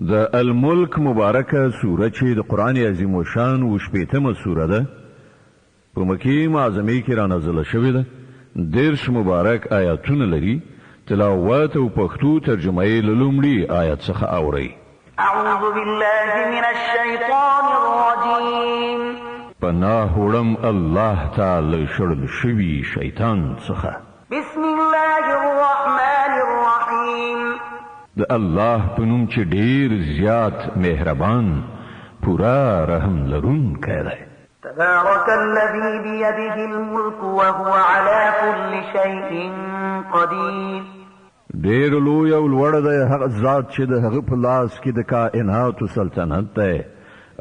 د الملک مبارکه سوره چې د قرآن عظیم الشان و شپېتمه سوره ده په مکې معظمې کې را نازله شوې ده. 10 مبارک آیاتونه لري. تلاوت او پښتو ترجمه یې له لومړي آیت څخه اورئ. اعوذ بالله من الشیطان الرجیم. پناه وړم الله تعالی شړل شوي شیطان څخه. بسم الله الرحمن الرحیم. د الله په نوم چې ډیر زیات مهربان پورا رحم لرونکی دی. تبارك الذي بيده الملك وهو على كل شيء قدير. ډیر لوی او لوړ دی هغه ذات چې د هغه په لاس کې د کائنات سلطنت دی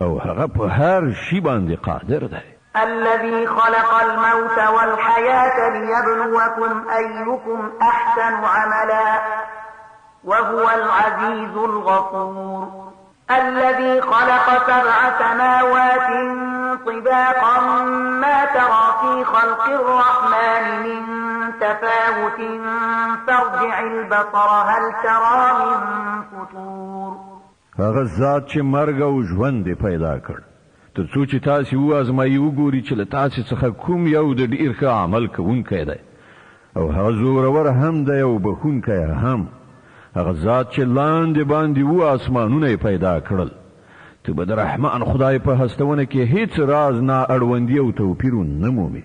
او هغه په هر شي باندې قادر دی. الذي خلق الموت والحياة ليبلوكم أيكم أحسن عملا وهو العزيز الغفور. الذي خلق 7 سماوات طباقا ما ترى في خلق الرحمن من تفاوت فارجع البصر هل ترى من فطور. هغه ذات چې مرګ او ژوند پیدا کړ تر څو چې تاسو وازمایي وګوري چې له تاسو څخه کوم یو د ډیر ښه عمل کوونکی دی او هغه زورور هم دی او بخونکی هم. هغه ذات چې لاندې باندې اسمانونه پیدا کړل. ته به د رحمان خدای په هستونه کې هیڅ راز نه اړوندي او توپیر نه مومي.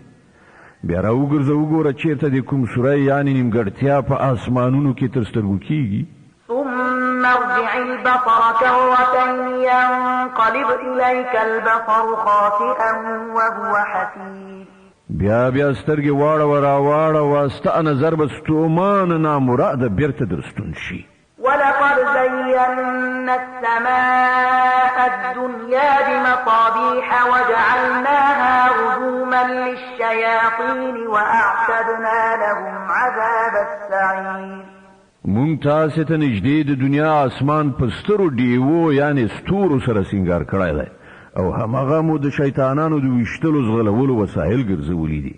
بیا راوګرځه وګوره چیرته د کوم سوره یعنی نیمګړتیا په اسمانونو کې تر سترګو کیږي. ثم ارجع البصر كرتين ينقلب إليك البصر خاسئا وهو حسير. بیا سترګې واړه واسته نظر به ستومان نامراده بیرته درستون شي. ولقد زينا السماء الدنيا بمصابيح وجعلناها رجوما للشياطين وأعتدنا لهم عذاب السعير. مونږ تاسو ته نږدې د دنیا اسمان په سترو ډیوو یعنی ستورو سره سینګار کړی دی او هماغه مو د شیطانانو د ویشتلو زغلولو وسایل ګرځولي دي.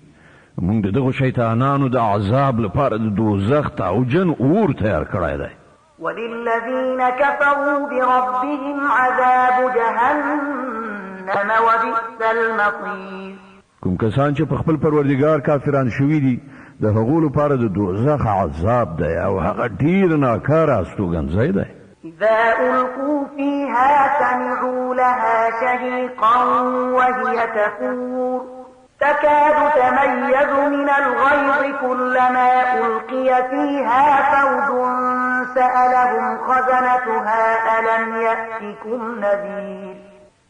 مونږ دغه شیطانانو د عذاب لپاره د دوزخ تعوجن اور تیار کړی دی. وللذين كفروا بربهم عذاب جهنم وبئس المصير. کوم کسان چې په خپل پروردگار کافران شوي دي د هغو لپاره د دوزخ عذاب دی او هغه ډیر ناکاره استوګنځی دی. إذا ألقوا فيها سمعوا لها شهيقا وهي تفور تكاد تميز من الغيظ كلما ألقي فيها فوج سألهم خزنتها ألم يأتكم نذير.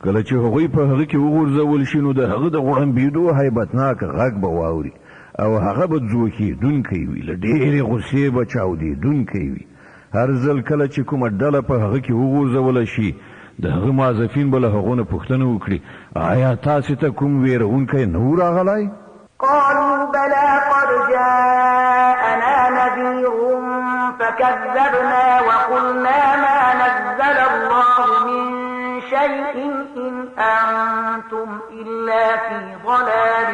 کله چې هغوی په هغه کې وغورځول شي نو د هغه د غړمبېدو هیبتناک غږ به واوري او هغه به ځوکېدونکی وي. له ډېرې غوسې به چاودېدونکی وي. هر ځل کله چې کومه ډله په هغه کې وغورځوله شي د هغه موظفین به له هغو نه پوښتنه وکړي آیا تاسو ته کوم ویرونکی نه و راغلی؟ قالوا بلى قد جاءنا نذير فكذبنا وقلنا ما نزل الله من شيء إن أنتم إلا في ضلال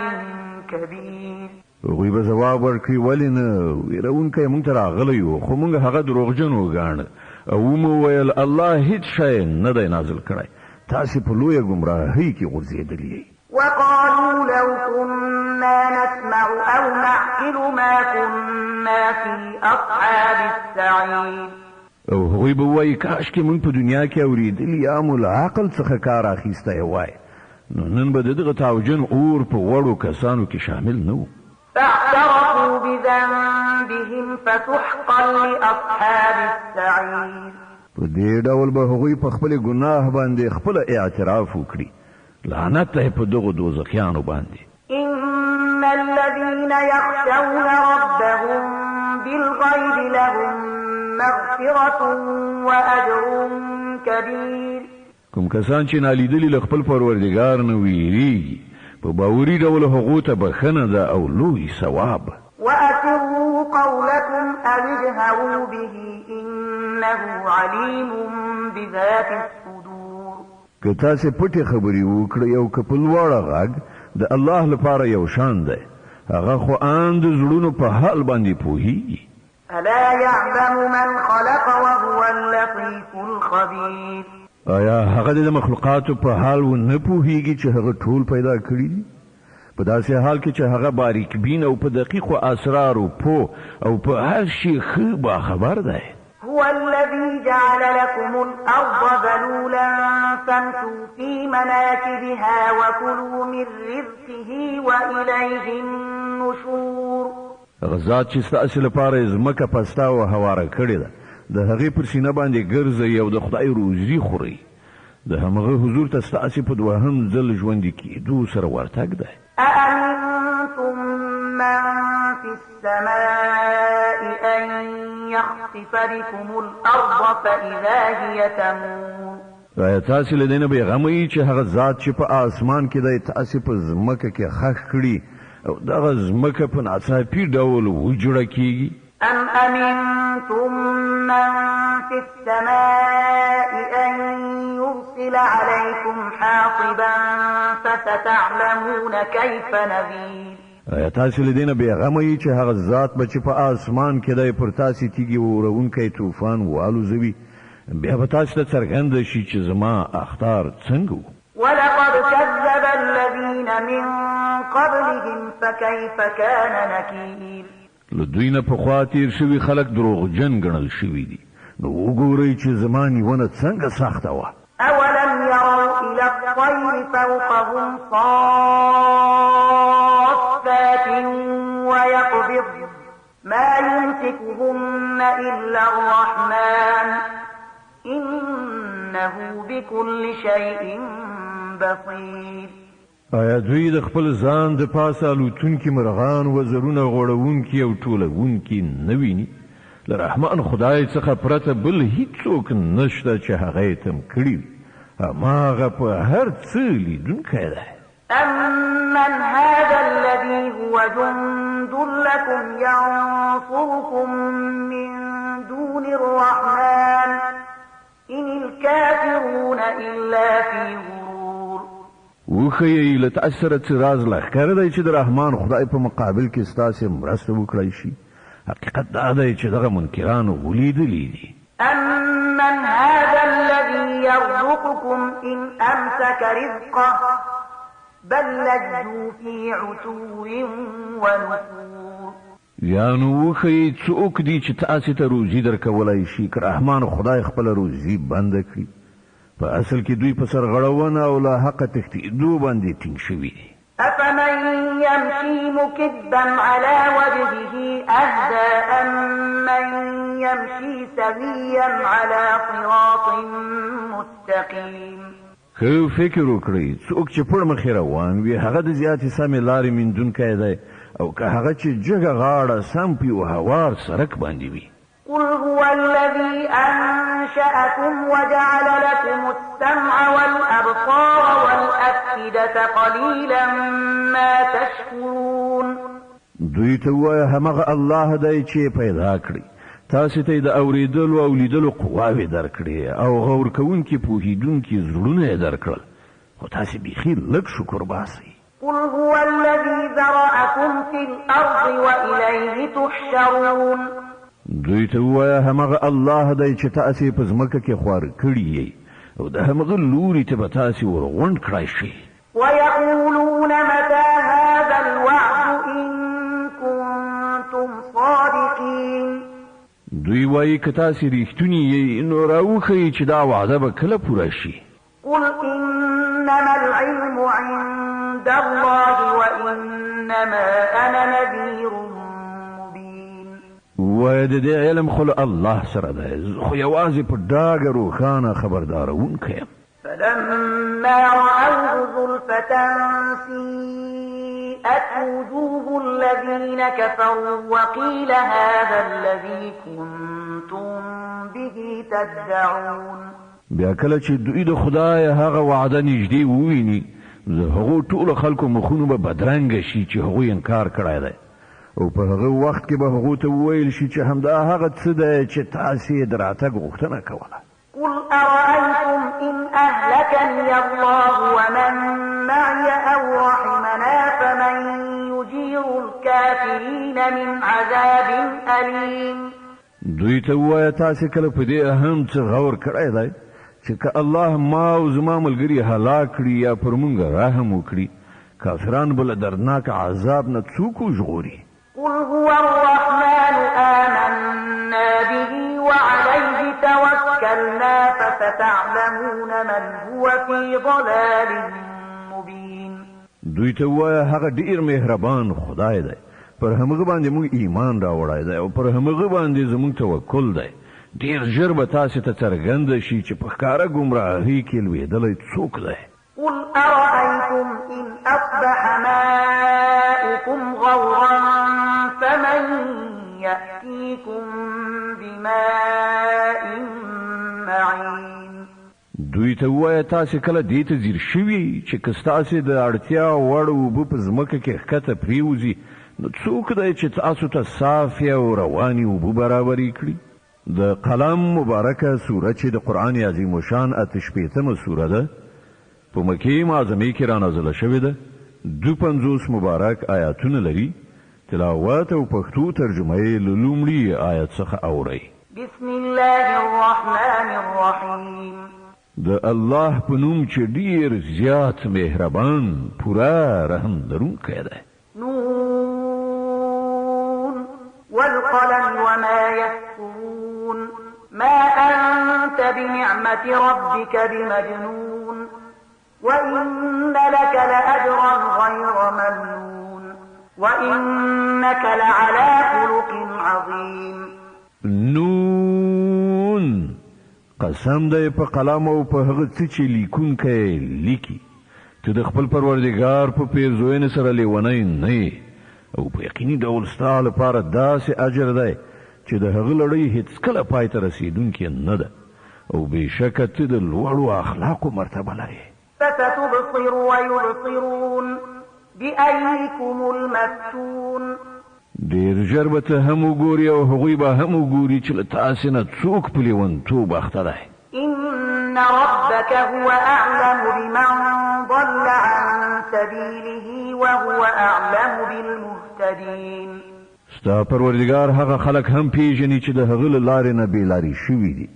كبير. هغوی به ځواب ورکړي ولې نه ویرونکی موږ ته راغلی و خو موږ هغه دروغجن وګاڼه او مو ویل الله هیڅ شی نه دی نازل کړی تاسې په لویه ګمراهۍ کې غورځېدلي یئ. وقالوا لو كنا نسمع أو نعقل ما كنا في أصحاب السعير. او هغوی به وایي کاشکې موږ په دنیا کې اورېدلي یا مو له عقل څخه کار اخیستی وای نو نن به د دغه تعوجن اور په وړو کسانو کې شامل نه و. فاعترفوا بذنبهم فسحقا لأصحاب السعير. په دې ډول به هغوی په خپل ګناه باندې خپل اعتراف وکړي. لعنت ته په دغو دوزخیانو باندې. إن الذين يخشون ربهم بالغيب لهم مغفرة وأجر كبير. کوم کسان چې نالیدلي له خپل پروردګار نه ویریږي په باوري ډول هغو ته بخښنه ده او لوی ثواب. وأسروا قولكم أو اجهروا به إنه عليم بذات الصدور. که تاسې پټې خبرې وکړئ او که په لوړه غږ د الله لپاره یو شان دی هغه خو ان د زړونو په حال باندې پوهیږي. ألا يعلم من خلق وهو اللطيف الخبير. آیا هغه د مخلوقاتو په حال و نه پوهیږي چې هغه ټول پیدا کړي دي؟ په داسې حال کې چې هغه باریک بین او په دقیقو اسرارو پوه او په هر شي ښه باخبر دی. هو الذي جعل لكم الأرض ذلولا فامشوا في مناكبها وكلوا من رزقه وإليه النشور. هغه ذات چې ستاسې لپاره ځمکه پسته او هواره کړې ده، د هغې پر سینه باندې ګرځئ او د خدای روزي خورئ. د همغه حضور ته ستاسې په دوهم ځل ژوندي کېدو سره ورتګ دی. أأمنتم من في السماء أن يخسف بكم الأرض فإذا هي تمور. آیا تاسې له دې نه بېغمه یئ چې هغه ذات چې په آسمان کې دی تاسې په ځمکه کې خښ کړي او دغه ځمکه په ناڅاپي ډول وجوړه کېږي؟ أم أمنتم من في السماء أن يرسل عليكم حاصبا فستعلمون كيف نذير. آیا تاسې له دې نه بېغمه یئ چې هغه ذات به چې په آسمان کې دی پر تاسې تیږې وروونکی طوفان والوزوي، بیا به تاسې ته څرګنده شي چې زما اخطار څنګه و. ولقد كذب الذين من قبلهم فكيف كان نكير. له دوی نه پخوا تیر شوي خلک دروغجن ګڼل شوي دي، نو وګورئ چې زما نیونه څنګه سخته وه. أولم يروا إلى الطير فوقهم صافات ويقبض ما يمسكهن إلا الرحمن إنه بكل شيء بصير. آیا دوی د خپل ځان د پاسه الوتونکي مرغان وزرونه غوړونکي او ټولونکي نه ویني؟ له رحمان خدای څخه پرته بل هیڅوک نشته چې هغه یې تم کړي وي. هماغه په هر څه لیدونکی دی. أمن هذا الذي هو جند لكم ينصركم من دون الرحمن إن الكافرون إلا في غرور. وښیئ له تاسې سره څه راز لښکر دی چې د رحمان خدای په مقابل کې ستاسې مرسته وکړی شي؟ حقیقت دا دی چې دغه منکرانو ولیدلی دي. أمن هذا الذي يرزقكم إن أمسك رزقه بل لجوا في عتو ونفور. یا نو وښیئ څوک دي چې تاسې ته روزي درکولی شي که رحمان خدای خپله روزي بنده کړي؟ په اصل کې دوی په سرغړونه او له حقه تښتېدو باندې ټینګ شوي دي. أفمن يمشي مكبا على وجهه أهدى أمن يمشي سويا على صراط مستقيم. که فکر وکړئ څوک چې پړ مخې روان وي هغه د زیاتې سمې لارې میندونکی دی او که هغه چې جګه غاړه سم په یو هوار سړک باندې وي. قل هو الذي أنشأكم وجعل لكم السمع والأبصار والأفئدة قليلا ما تشكرون. دوی ته ووایه همغه الله دی چې پیدا کړي، تاسې ته یې د اورېدلو او لیدلو قواوې درکړې او غور کوونکي پوهېدونکي زړونه یې درکړل، خو تاسې بیخي لږ شکر باسئ. قل هو الذي ذرأكم في الأرض وإليه تحشرون. دوی ته ووایه همغه الله دی چې تاسې په ځمکه کې خوار کړي یئ او د همغه لوري ته به تاسې ورغونډ کړی شئ. ويقولون متى هذا الوعد إن كنتم صادقين. دوی وایي که تاسې ریښتوني یئ نو راوښیئ چې دا وعده به کله پوره شي. قل إنما العلم عند الله وإنما أنا نذير مبين. وایه د دې علم خو له الله سره دی، خو یوازې په ډاګه روښانه خبردارونکی یم. فلما رأوه زلفة سيئت وجوه الذين كفروا وقيل هذا الذي كنتم به تدعون. بیا کله چې دوی د خدای هغه وعده نږدې وویني د هغو ټولو خلکو مخونو به بدرنګه شي چې هغوی انکار کړی دی او په هغه وخت کې به هغو ته وویل شي چې همدا هغه څه دی چې تاسې یې د راتګ غوښتنه کوله. قل أرأيتم إن أهلكني الله ومن معي أو رحمنا فمن يجير الكافرين من عذاب أليم. دوی ته ووایه تاسې کله په دې هم څه غور کړی دی چې که الله ما او زما ملګري هلاک کړي یا پر موږ رحم وکړي کافران به له دردناک عذاب نه څوک وژغوري قل هو الرحمن آمنا به وعليه توكلنا فستعلمون من هو في ضلال مبين دوی ته ووایه هغه ډیر مهربان خدای دی پر همغه باندې موږ ایمان راوړی دی او پر همغه باندې زموږ توکل دی ډیر ژر به تاسې ته څرګنده شي چې په ښکاره ګمراهۍ کې لوېدلی څوک دی قل أرأيتم إن أصبح ماؤكم غورا فمن يأتيكم بماء معين دوی ته ووایه تاسې کله دې ته ځیر شوي چې که ستاسې د اړتیا وړ اوبه په ځمکه کې ښکته پرېوځي نو څوک دی چې تاسو ته صافې او روانې اوبه برابرې کړي د قلم مبارکه سوره چې د قرآن عظیم الشان 88مه سوره ده په مکې معظمې کې رانازله شوې ده 52 مبارک آیاتونه لري تلاوت او پښتو ترجمه یې له لومړي آیت څخه اورئ بسم الله الرحمن الرحیم د الله په نوم چې ډیر زیات مهربان پوره رحم لرونکی دی نون والقلم وما يسطرون ما أنت بنعمة ربك بمجنون وإن لك لأجرا غير ممنون وإنك لعلى خلق عظيم نون قسم دی په قلم او په هغه څه چې لیکونکی لیکي ته د خپل پروردګار په پیرزوینې سره لیونی نه او په یقیني ډول ستا لپاره داسې اجر دی چې د هغه لړۍ هیڅکله پای ته رسېدونکې نه ده او بېشکه ته د لوړو اخلاقو مرتبه لرې فستبصر ويبصرون بأيكم المفتون ډېر ژر به ته هم وګوري او هغوی به هم وګوري چې له تاسې نه څوک په لیونتوب اخته دی إن ربك هو أعلم بمن ضل عن سبيله وهو أعلم بالمهتدين ستا پروردګار هغه خلک هم پیژني چې د هغه له لارې نه بېلارې شوي دي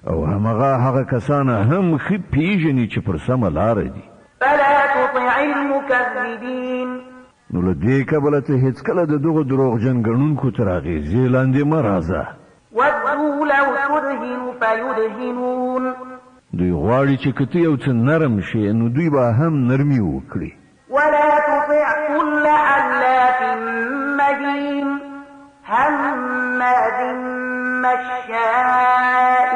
او هغه کسان هم ښه پیژني چې پر سمه لاره دي فلا تطع المكذبين نو له دې کبله ته هېڅکله د دغو دروغجن ګڼونکو تر اغېزې لاندې مه راځه ودوا لو تدهن فيدهنون دوی غواړي چې که ته یو څه نرم شي نو دوی به هم نرمي وکړي ولا تطع كل حلاف مهين هماز مشاء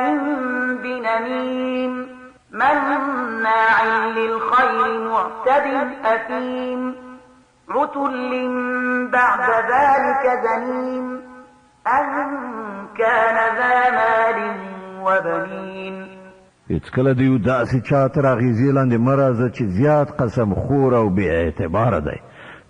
بنميم مناع للخير معتد أثيم عتل بعد ذلك زنيم أن كان ذا مال وبنين هېڅکله د یو داسې چا تر اغېزې لاندې مه راځه چې زیات قسم خور او بې اعتباره دی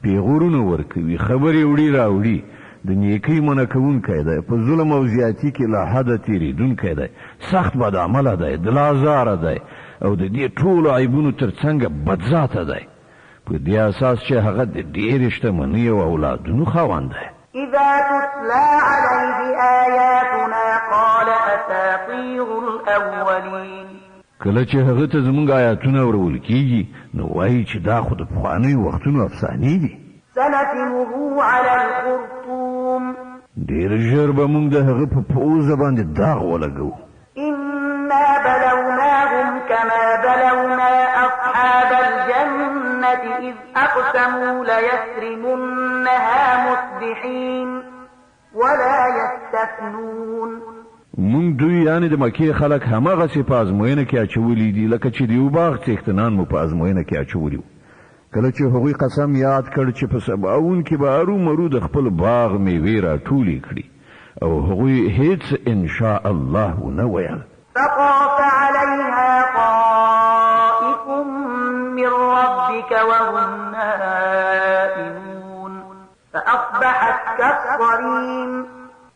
پیغورونه ورکوي خبرې وړي راوړي د نیکۍ منع کوونکی دی په ظلم او زیاتي کې له حده تېرېدونکی دی سخت بدعمله دی دلازاره دی او د دې ټولو عیبونو تر څنګه بدذاته دی په دې اساس چې هغه د ډېرې شتمنۍ او اولادونو خاوند دی إذا تتلى عليه آياتنا قال أساطير الأولين کله چې هغه ته زموږ آیاتونه ورول کېږي نو وایي چې دا خو د پخوانیو وختونو افسانې دي سنتمه على الخرطوم ډېر ژر به موږ د هغه په پوزه باندې داغ ولګو إنا بلوناهم كما بلونا أصحاب الجنة إذ أقسموا ليسرمنها مصبحين ولا يستثنون مونږ دوی یعنې د مکې خلک هماغسې په ازموینه کې اچولي دي لکه چې د یو باغ څښتنان مو په ازموینه کې اچولي وو کله چې هغوی قسم یاد کړ چې په سباوون کې به ارومرو د خپل باغ میوې راټولې کړي او هغوی هیڅ انشاء الله ونه ویل فطاف عليها طائف من ربك وهم نائمون فأصبحت كالصريم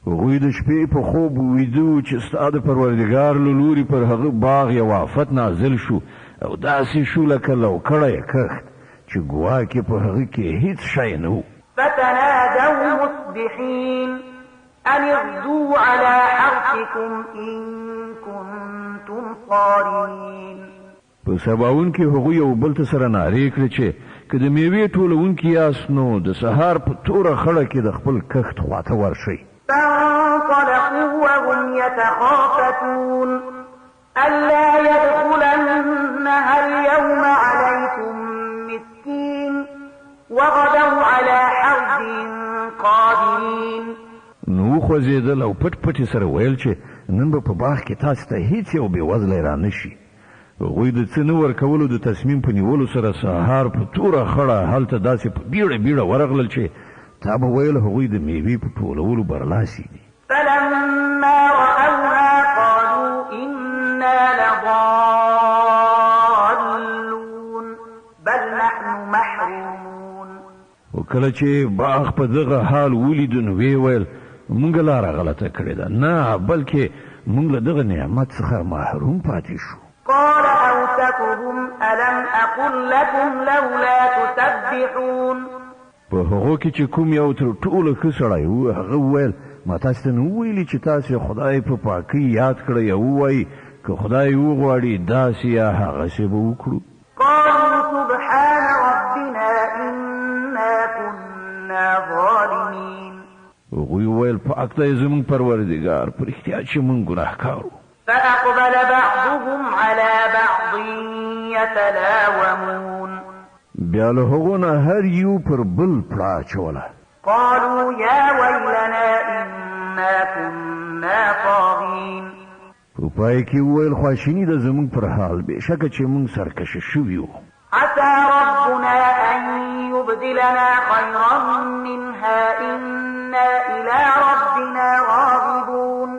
هغوی د شپې په خوب ویده چې ستا د پروردګار له لوري پر هغه باغ یو آفت نازل شو او داسې شو لکه لوکړی کښت چې ګواکې په هغه کې هیڅ شی نه و فتنادوا مصبحين أن اغدوا على حرثكم إن كنتم صارمين. په سباون کې هغوی یو بل ته سره نارې کړې چې که د میوې ټولونکي یاست نو د سهار په توره خړه کې د خپل کښت خواته ورشئ. فانطلقوا وهم يتخافتون ألا يدخلنها اليوم عليكم مسكين وغدوا على حرد قادرين. نو خوځېدل او پټ پټ سره ویل چې نن به په باغ کې تاسو ته هیڅ یو بېوزلی را نشي. هغوی د څه نه ورکولو د تصمیم په نیولو سره سهار په توره خړه هلته داسې په بیړه بیړه ورغلل چې تا به ویل هغوی د میوې په ټولولو برلاسي دي. فلما رأوها قالوا إنا لضالون بل نحن محرومون. وکله چې باغ په دغه حال ولید نو وی ویل مونږ لاره غلطه کړې ده، نه بلکې مونږ له دغه نعمت څخه محروم پاتې شو. قال أوسطهم ألم أقل لكم لولا تسبحون. په هغو کې چې کوم یو تر ټولو ښه سړی و هغه وویل ما تاسو ته نه ویلي چې تاسو خدای په پاکۍ یاد کړئ او ووایي که خدای وغواړي داسې یا هغسې به وکړو. قالوا سبحان ربنا إنا كنا ظالمين. هغوی وویل پاک دی زموږ پروردګار په رښتیا چې موږ ګناهکار وو. فأقبل بعضهم على بعض يتلاومون. بیا له هغو نه هر یو پر بل پړه اچوله. قالوا يا ويلنا إنا كنا طاغين. په پای کې وویل خواشیني ده زموږ پر حال بېشکه چې موږ سرکشه شوي وو. عسى ربنا أن يبدلنا خيرا منها إنا إلى ربنا راغبون.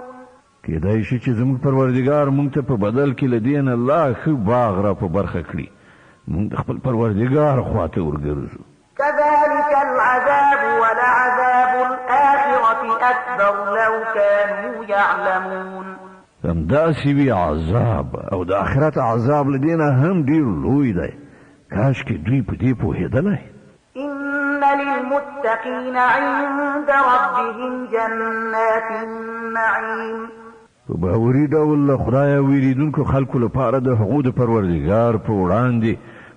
کېدای شي چې زموږ پروردګار موږ ته په بدل کې له دې نه لا ښه باغ را په برخه کړي. موږ د خپل پروردګار خواته ورګرځو. كذلك العذاب ولعذاب الآخرة أكبر لو كانوا يعلمون. همداسې وي عذاب او د آخرت عذاب له دې نه هم ډېر لوی دی. کاشکې دوی په دې پوهېدلی. إن للمتقين عند ربهم جنات النعيم. په باوري ډول له خدایه ویریدونکو خلکو لپاره د هغو د پروردګار په وړاندې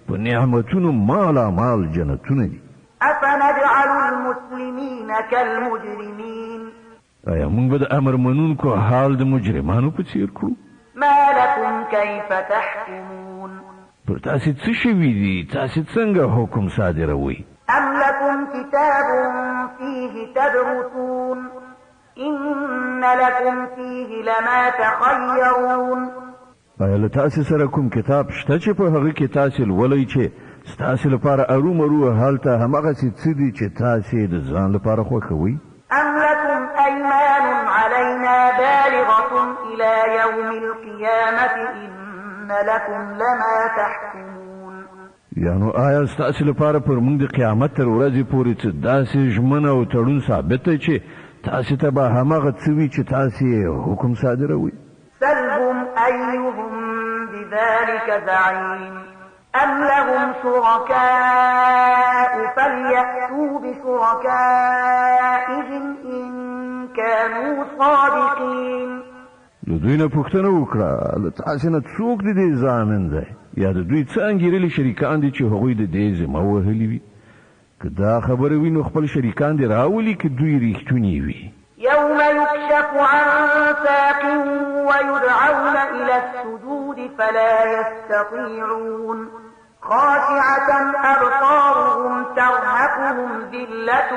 په نعمتونو مالامال جنتونه دي. أفنجعل المسلمين كالمجرمين. آیا موږ به د امر منونکو حال د مجرمانو په څیر کړو؟ ما لكم كيف تحكمون. پر تاسې څه شوي دي؟ تاسې څنګه حکم صادروئ؟ أم لكم كتاب فيه تدرسون إن لكم فيه لما تخيرون. آیا له تاسې سره کوم کتاب شته چې په هغه کې تاسې لولئ چې ستاسې لپاره ارومرو هلته همغسې څه دي چې تاسې د ځان لپاره خوښوئ؟ أم لكم أيمان علينا بالغة إلى يوم القيامة إن لكم لما تحكمون. یعنو آیا ستاسې لپاره پر موږ د قیامت تر ورځې پورې څه داسې ژمنه او تړون ثابت دی چې تاسې ته به همغه څه وي چې تاسې حکم صادروئ؟ سلهم أيهم بذلك زعيم أم لهم شركاء فليأتوا بشركائهم إن كانوا صادقين. له دوی نه پوښتنه وکړه له تاسې نه څوک د دې ضامن دی یا د دوی څه انګېرلي شریکان دي چې هغوی د دې ذمه وهلي وي. که دا خبره وي نو خپل شریکان دې راولي که دوی ریښتوني وي. يوم يكشف عن ساق ويدعون إلى السجود فلا يستطيعون خاشعة أبصارهم ترهقهم ذلة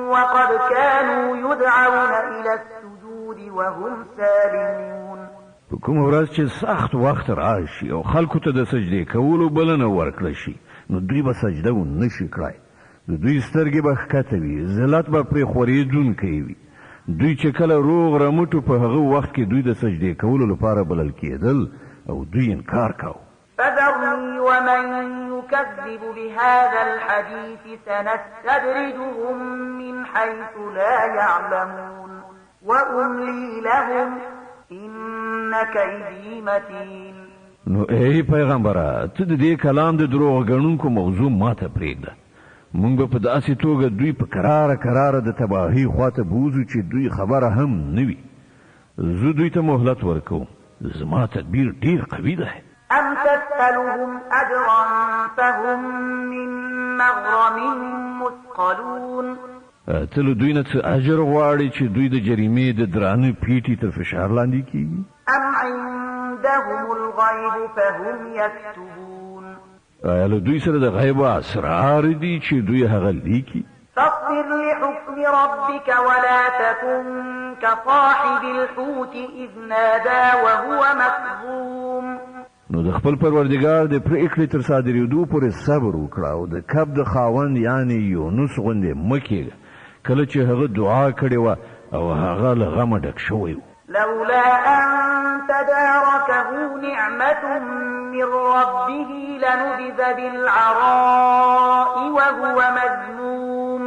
وقد كانوا يدعون إلى السجود وهم سالمون. په کوم ورځ چې سخت وخت راشي او خلکو ته د سجدې کولو بلنه ورکړل شي نو دوی به سجده ونه شي کړای. د دوی سترګې به ښکته وي، ذلت به پرې خورېدونکی وي. دوی چې کله روغ رمټو په هغه وخت کې دوی د سجدې کولو لپاره بلل کېدل او دوی انکار کاوه. فذرني ومن يكذب بهذا الحديث سنستدرجهم من حيث لا يعلمون وأملي لهم إن كيدي متين. نو ای پیغمبره ته د دې کلام د دروغ ګڼونکو موضوع ماته پرېږده. مونږ به په داسې توګه دوی په کراره د تباهي خواته بوزو چې دوی خبره هم نه وي. زه دوی ته مهلت ورکوم. زما تدبیر ډیر قوي ده. أم تسألهم أجرا فهم من مغرم مثقلون. تل دوی نه څه اجر غواړي چې دوی د جریمې د درانه پیټي تر فشار لاندې کیږي؟ أم عندهم الغيب فهم يكتبون. آیا له دوی سره د غیب اسرار دي چې دوی هغه لیکي؟ فاصبر لحكم ربك ولا تكن كصاحب الحوت إذ نادى وهو مكظوم. نو د خپل پروردګار د پریکړې تر صادرېدو پورې صبر وکړه او د کب د خاوند یعنی یونس غوندې مکیږه کله چې هغه دعا کړې وه او هغه له غمه ډک شوی و. لولا أن تداركه نعمة من ربه لنبذ بالعراء وهو مذموم.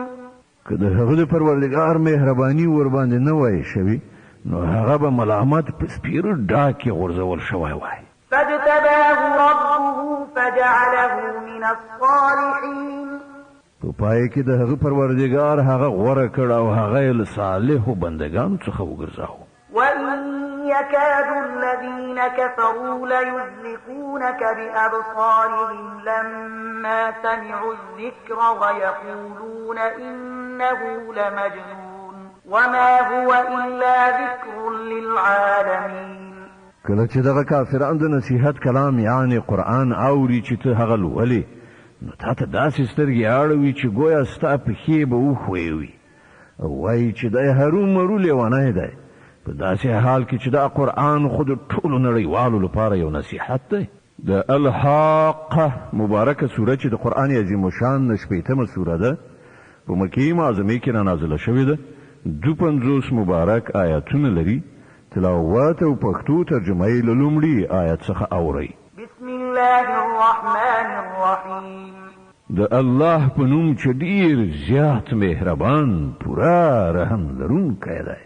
که د هغه د پروردګار مهرباني ور باندې نه وای شوی نو هغه به ملامت په سپیرو ډاکې غورځول شوی وای. فاجتباه ربه فجعله من الصالحين. په پای کې د هغه پروردګار هغه غوره کړ او هغه له صالحو بندگانو څخه وګرځاو. وإن يكاد الذين كفروا ليزلقونك بأبصارهم لما سمعوا الذكر ويقولون إنه لمجنون وما هو إلا ذكر للعالمين. کله چې دغه کافران د نصیحت کلام یعنی قرآن اوري چې ته هغه لولې نو تا ته داسې سترګې اړوي چې ګویا ستا پښې به وښویوي او وایي چې دی هرومرو لیونی دی په داسې حال کې چې دا قرآن خو د ټولو نړیوالو لپاره یو نصیحت دی. د الحاقه مبارکه سوره چې د قرآن عظیم الشان نه شپېتمه سوره ده په مکې معظمې کې رانازله شوې ده. 52 مبارک آیاتونه لري. تلاوت او پښتو ترجمه یې له لومړي آیت څخه اورئ. بسم الله الرحمن الرحیم. د الله په نوم چې ډېر زیات مهربان پوره رحم لرونکی دی.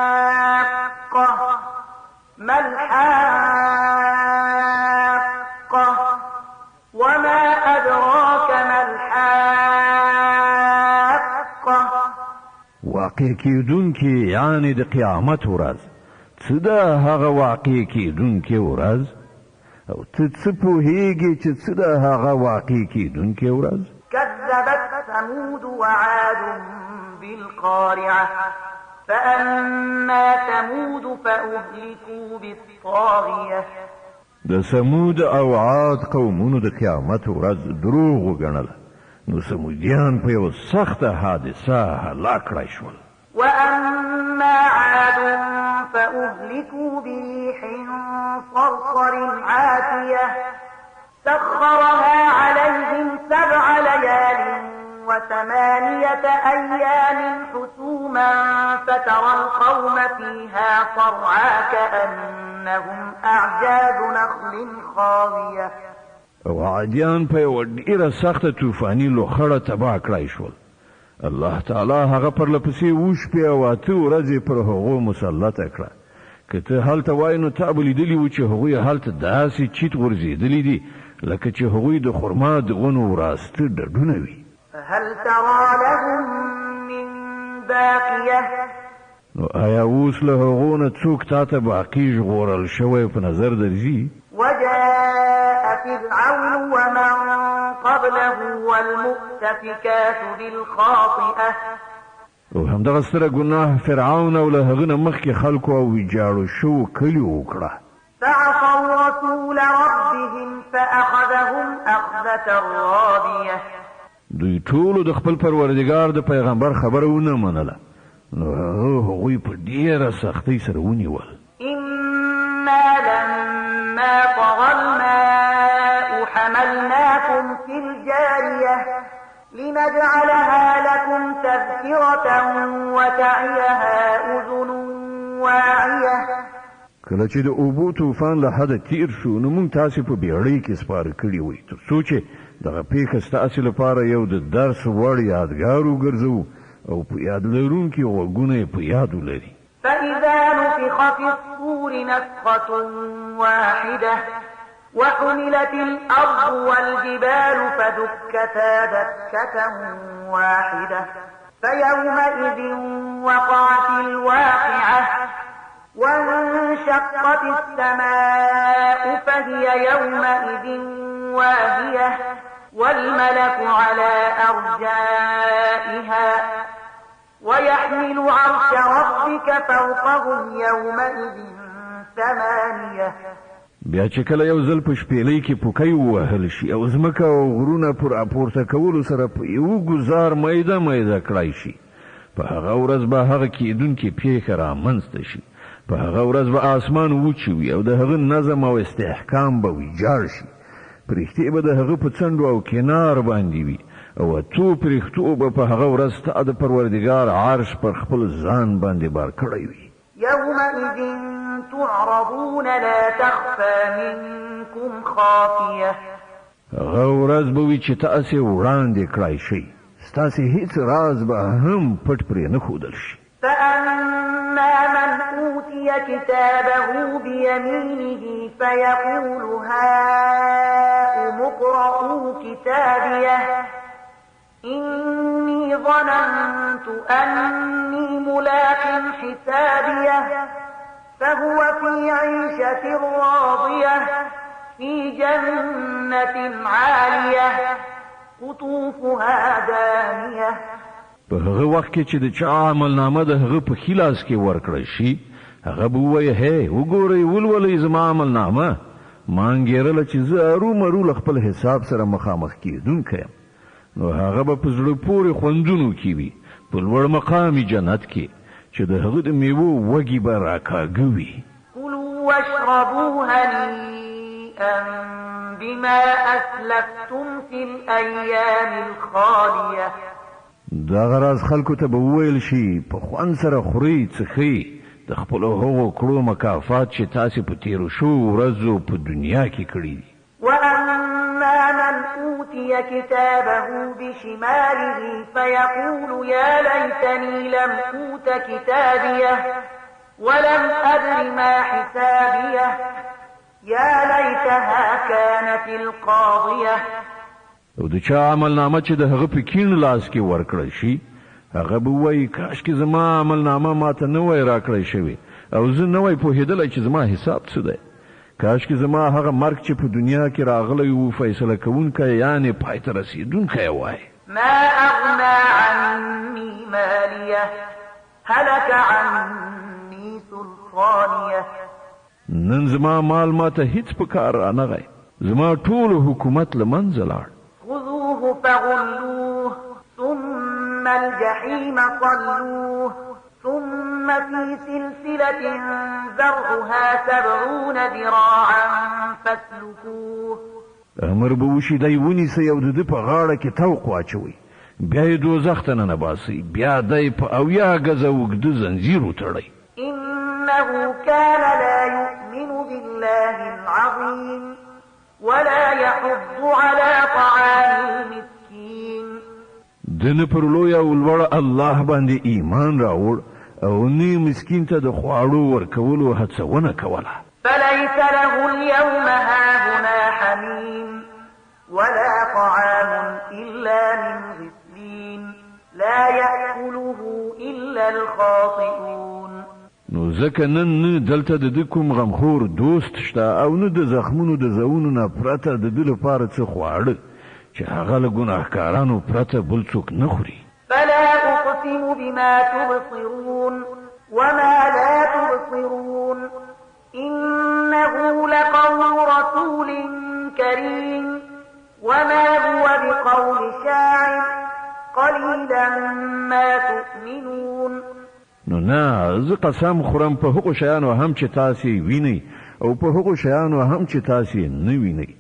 الحاقة ما الحاقة وما أدراك ما الحاقة. واقع کېدونکې یعنې د قیامت ورځ. څه ده هغه واقع کېدونکې ورځ او ته څه پوهېږې چې څه ده هغه واقع کېدونکې ورځ؟ كذبت ثمود وعاد بالقارعة فأما ثمود فأهلكوا بالطاغية. د سمود او عاد قومونو د قیامت ورځ دروغ وګڼله نو سمودیان په یو سخته حادثه هلاک کړای شول. وأما عاد فأهلكوا بريح صرصر عاتية سخرها عليهم 7 ليال و8 أيام حسوما فترى القوم فيها صرعى كأنهم أعجاز نخل خاوية. او عادیان په یو ډیره سخته طوفاني لوخړه تباه کړای شول. الله تعالی هغه پرلپسې وشپې او 8 ورځې پر هغو مسلطه کړه. که ته هلته وای نو تا به لیدلي و چې هغوی هلته داسې چیت غورځېدلي دي لکه چې هغوی د خرما د ونو راسته ډډونه وي. هل ترى لهم من باقية. نو آیا اوس له هغو نه څوک تا ته باقي ژغورل شوی په نظر درځي؟ وجاء فرعون ومن قبله والمؤتفكات بالخاطئة. او همدغه ستره ګناه فرعون او له هغه نه مخکې خلکو او ویجاړو شو کلیو وکړه. فعصوا رسول ربهم فأخذهم أخذة رابية. دوی ټولو د خپل پروردګار د پیغمبر خبره ونه منله نو هغوی په ډیره سختۍ سره ونیول. إنا لما طغى الماء حملناكم في الجارية لنجعلها لكم تذكرة وتعيها أذن واعية. کله چې د اوبو طوفان له حده تیر شو نو موږ تاسې په بیړۍ کې سپاره کړي وئ تر څو چې دغه پیښه ستاسې لپاره یو د درس وړ یادګار وګرځوو او په یاد لرونکي غوږونه یې په یاد ولري. فإذا نفخ في الصور نفخة واحدة وحملت الأرض والجبال فدكتا دكة واحدة فيومئذ وقعت الواقعة وانشقت السماء فهي يومئذ واهية والملك على أرجائها ويحمل عرش ربك فوقهم يومئذ ثمانية. بیا چې کله یو ځل په شپېلۍ کې پوکی ووهل شي او ځمکه او غرونه پر راپورته کولو سره په یو ګزار میده میده کړای شي، په هغه ورځ به هغه کېدونکې پیښه رامنځته شي، په هغه ورځ به آسمان وچی وي او د هغه نظم او استحکام به ویجاړ شي، پرښتې به د هغه په څنډو او کنار باندې وي او اتو پرښتو به په هغه ورځ ستا د پروردګار عرش پر خپل ځان باندې بار کړی وي. يومئذ تعرضون لا تخفى منكم خافية. هغه ورځ به وي چې تاسې وړاندې کړای شئ، ستاسې هیڅ راز به هم پټ پرې نه ښودل شي. فأما من أوتي كتابه بيمينه فيقول هاؤم اقرءوا كتابيه إني ظننت أني ملاق حسابيه فهو في عيشة راضية في جنة عالية قطوفها دانية. په هغه وخت کې چې د چا عملنامه د هغه په خلاص کې ورکړی شي، هغه به ووایي هی وګورئ ولولئ زما عملنامه، ما انګېرله چې زه ارومرو له خپل حساب سره مخامخ کېدونکی یم. نو هغه به په زړه پورې خوندونو کې وي، په لوړ مقامي جنت کې چې د هغه د میوو وږي به راکاږه وي. كلوا واشربوا هنيئا بما أسلفتم في الأيام الخالية. دغه راز خلکو ته به وویل شي په خوند سره خورئ څښئ د خپلو هغو کړو مکافات چې تاسې په تېرو شوو ورځو په دنیا کې کړي دي. وأما من أوتي كتابه بشماله فيقول يا ليتني لم أوت كتابيه ولم أدر ما حسابيه يا ليتها كانت القاضية. او د چا عملنامه چې د هغه په کیڼ لاس کې ورکړی شي، هغه به وایي کاشکې زما عملنامه ماته نه وای راکړی شوې او زه نه وای پوهېدلی چې زما حساب څه دی. کاشکې زما هغه مرګ چې په دنیا کې راغلی و فیصله کوونکی یعنې پای ته رسېدونکی وای. ما أغنى عني ماليه هلك عني سلطانيه. نن زما مال ماته هیڅ په کار رانغی، زما ټول حکومت له منځه لاړ. خذوه فغلوه ثم الجحيم صلوه ثم في سلسلة ذرعها 70 ذراعا فاسلكوه. امر به وشي دی ونیسئ او د ده په غاړه کې توق واچوئ، بیا یې دوزخ ته ننباسئ، بیا دی په 80 ګزه اوږده زنځیر وتړئ. إنه كان لا يؤمن بالله العظيم ولا يحض على طعام المسكين. دنه پر لوی او لوړ الله باندې ایمان راوړ او نه مسکین ته د خواړو ورکولو هڅونه کوله. فليس له اليوم هاهنا حميم ولا طعام إلا من غسلين لا يأكله إلا الخاطئون. نو ځکه نن نه دلته د ده کوم غمخور دوست شته او نه د زخمونو د زونو نه پرته د ده لپاره څه خواړه چې هغه له ګناهکارانو پرته بل څوک نه خوري. فلا أقسم بما تبصرون وما لا تبصرون إنه لقول رسول كريم وما هو بقول شاعر قليلا ما تؤمنون. نو نه زه قسم خورم په هغو شیانو هم چې تاسې وینئ او په هغو شیانو هم چې تاسې نه وینئ.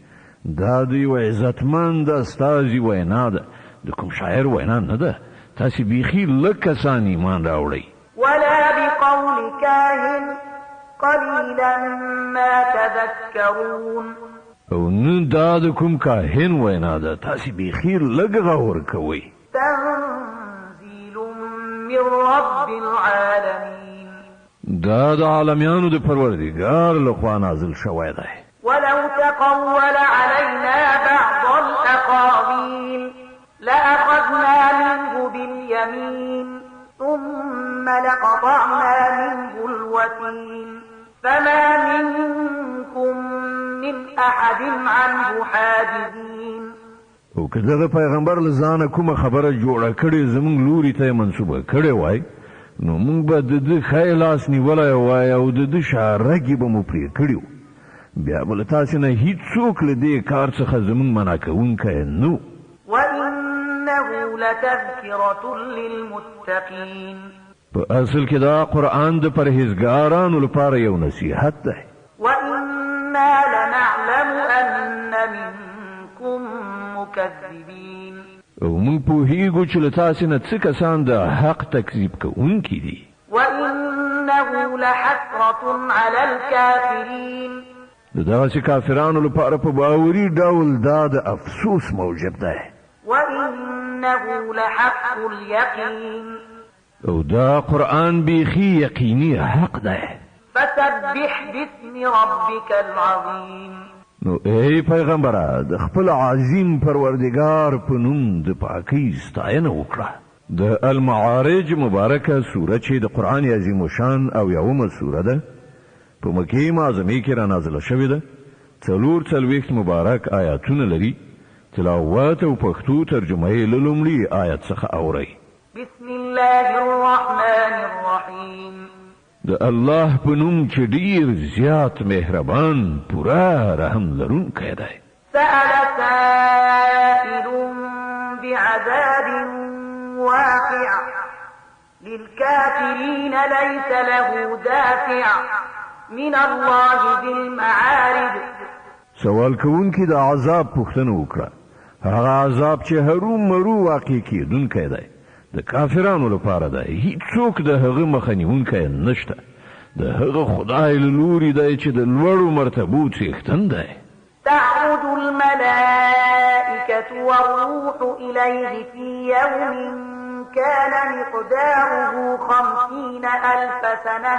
دا د یو عزتمند استازي وینا ده، د کوم شاعر وینا نه ده. تاسې بیخي لږ کسان ایمان راوړئ. ولا بقول كاهن قليلا ما تذكرون. او نه دا د کوم کاهن وینا ده، تاسې بیخي لږ غور کوئ. تنزيل من رب العالمين. دا د عالمیانو د پروردګار لخوا نازل شوی دی. ولو تقول علينا بعض الأقاويل لأخذنا منه باليمين ثم لقطعنا منه الوتين فما منكم من أحد عنه حاجزين. او که دغه پیغمبر لزانه کومه خبره جوړه کړي زمونږ لوري ته منسوبه کړي وای نو مونږ به د دې خیلاس نیولای وای او د دې شارګي به مو پرې کړیو بیا بل تاسو نه هیڅوک له دې کار څخه زمونږ منع کوونکی نو. وإنه لتذكرة للمتقين. په اصل کې دا قرآن د پرهیزګارانو لپاره یو نصیحت ده. وإنا لنعلم أن منكم مكذبين. او موږ پوهیږو چې له تاسو نه څه کسان د حق تکذیب کوونکي دي. وإنه لحسرة على الكافرين. دغسې کافرانو لپاره په باوري ډول دا د افسوس موجب ده. وإنه لحق اليقين. او دا قرآن بیخي یقیني حق ده. فسبح باسم ربك العظيم. نو ای پیغمبره د خپل عظیم پروردگار په نوم د پاکۍ ستاینه وکړه. د المعارج مبارکه سوره چې د قرآن عظیم شان او یومه سوره ده په مکې معظمې کې را نازله شوې ده. 44 مبارک آیاتونه لري. تلاوت او پښتو ترجمه یې له لومړي آیت څخه اورئ. بسم الله الرحمن الرحیم. د الله په نوم چې ډیر زیات مهربان پورا رحم لرونکی دی. سأل سائل بعذاب واقع للكافرين ليس له دافع من الله ذي المعارج. سوال کوونکی د عذاب پوښتنه وکړه. هغه عذاب چې هرو مرو واقع کیدونکی دی د کافرانو لپاره دی. هیڅوک د هغه مخه نیونکی نشته. د هغه خدای له لوري دی چې د لوړو مرتبو څښتن دی. تعرج الملائكة والروح إليه في يوم كان مقداره 50,000 سنة.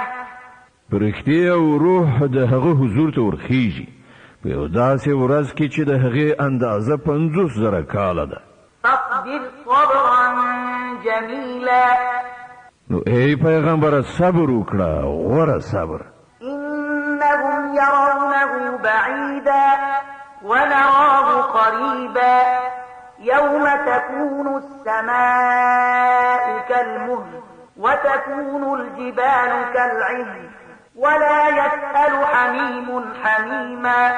فرښتې او روح د هغه حضور ته ورخیږي په یو داسې ورځ کې چې د هغې اندازه 50,000 کاله ده. فاصبر صبرا جميلا. نو ای پیغمبر صبر وکړه غوره صبر. إنهم يرونه بعيدا ونراه قريبا يوم تكون السماء كالمهل وتكون الجبال كالعهن ولا يسأل حميم حميما.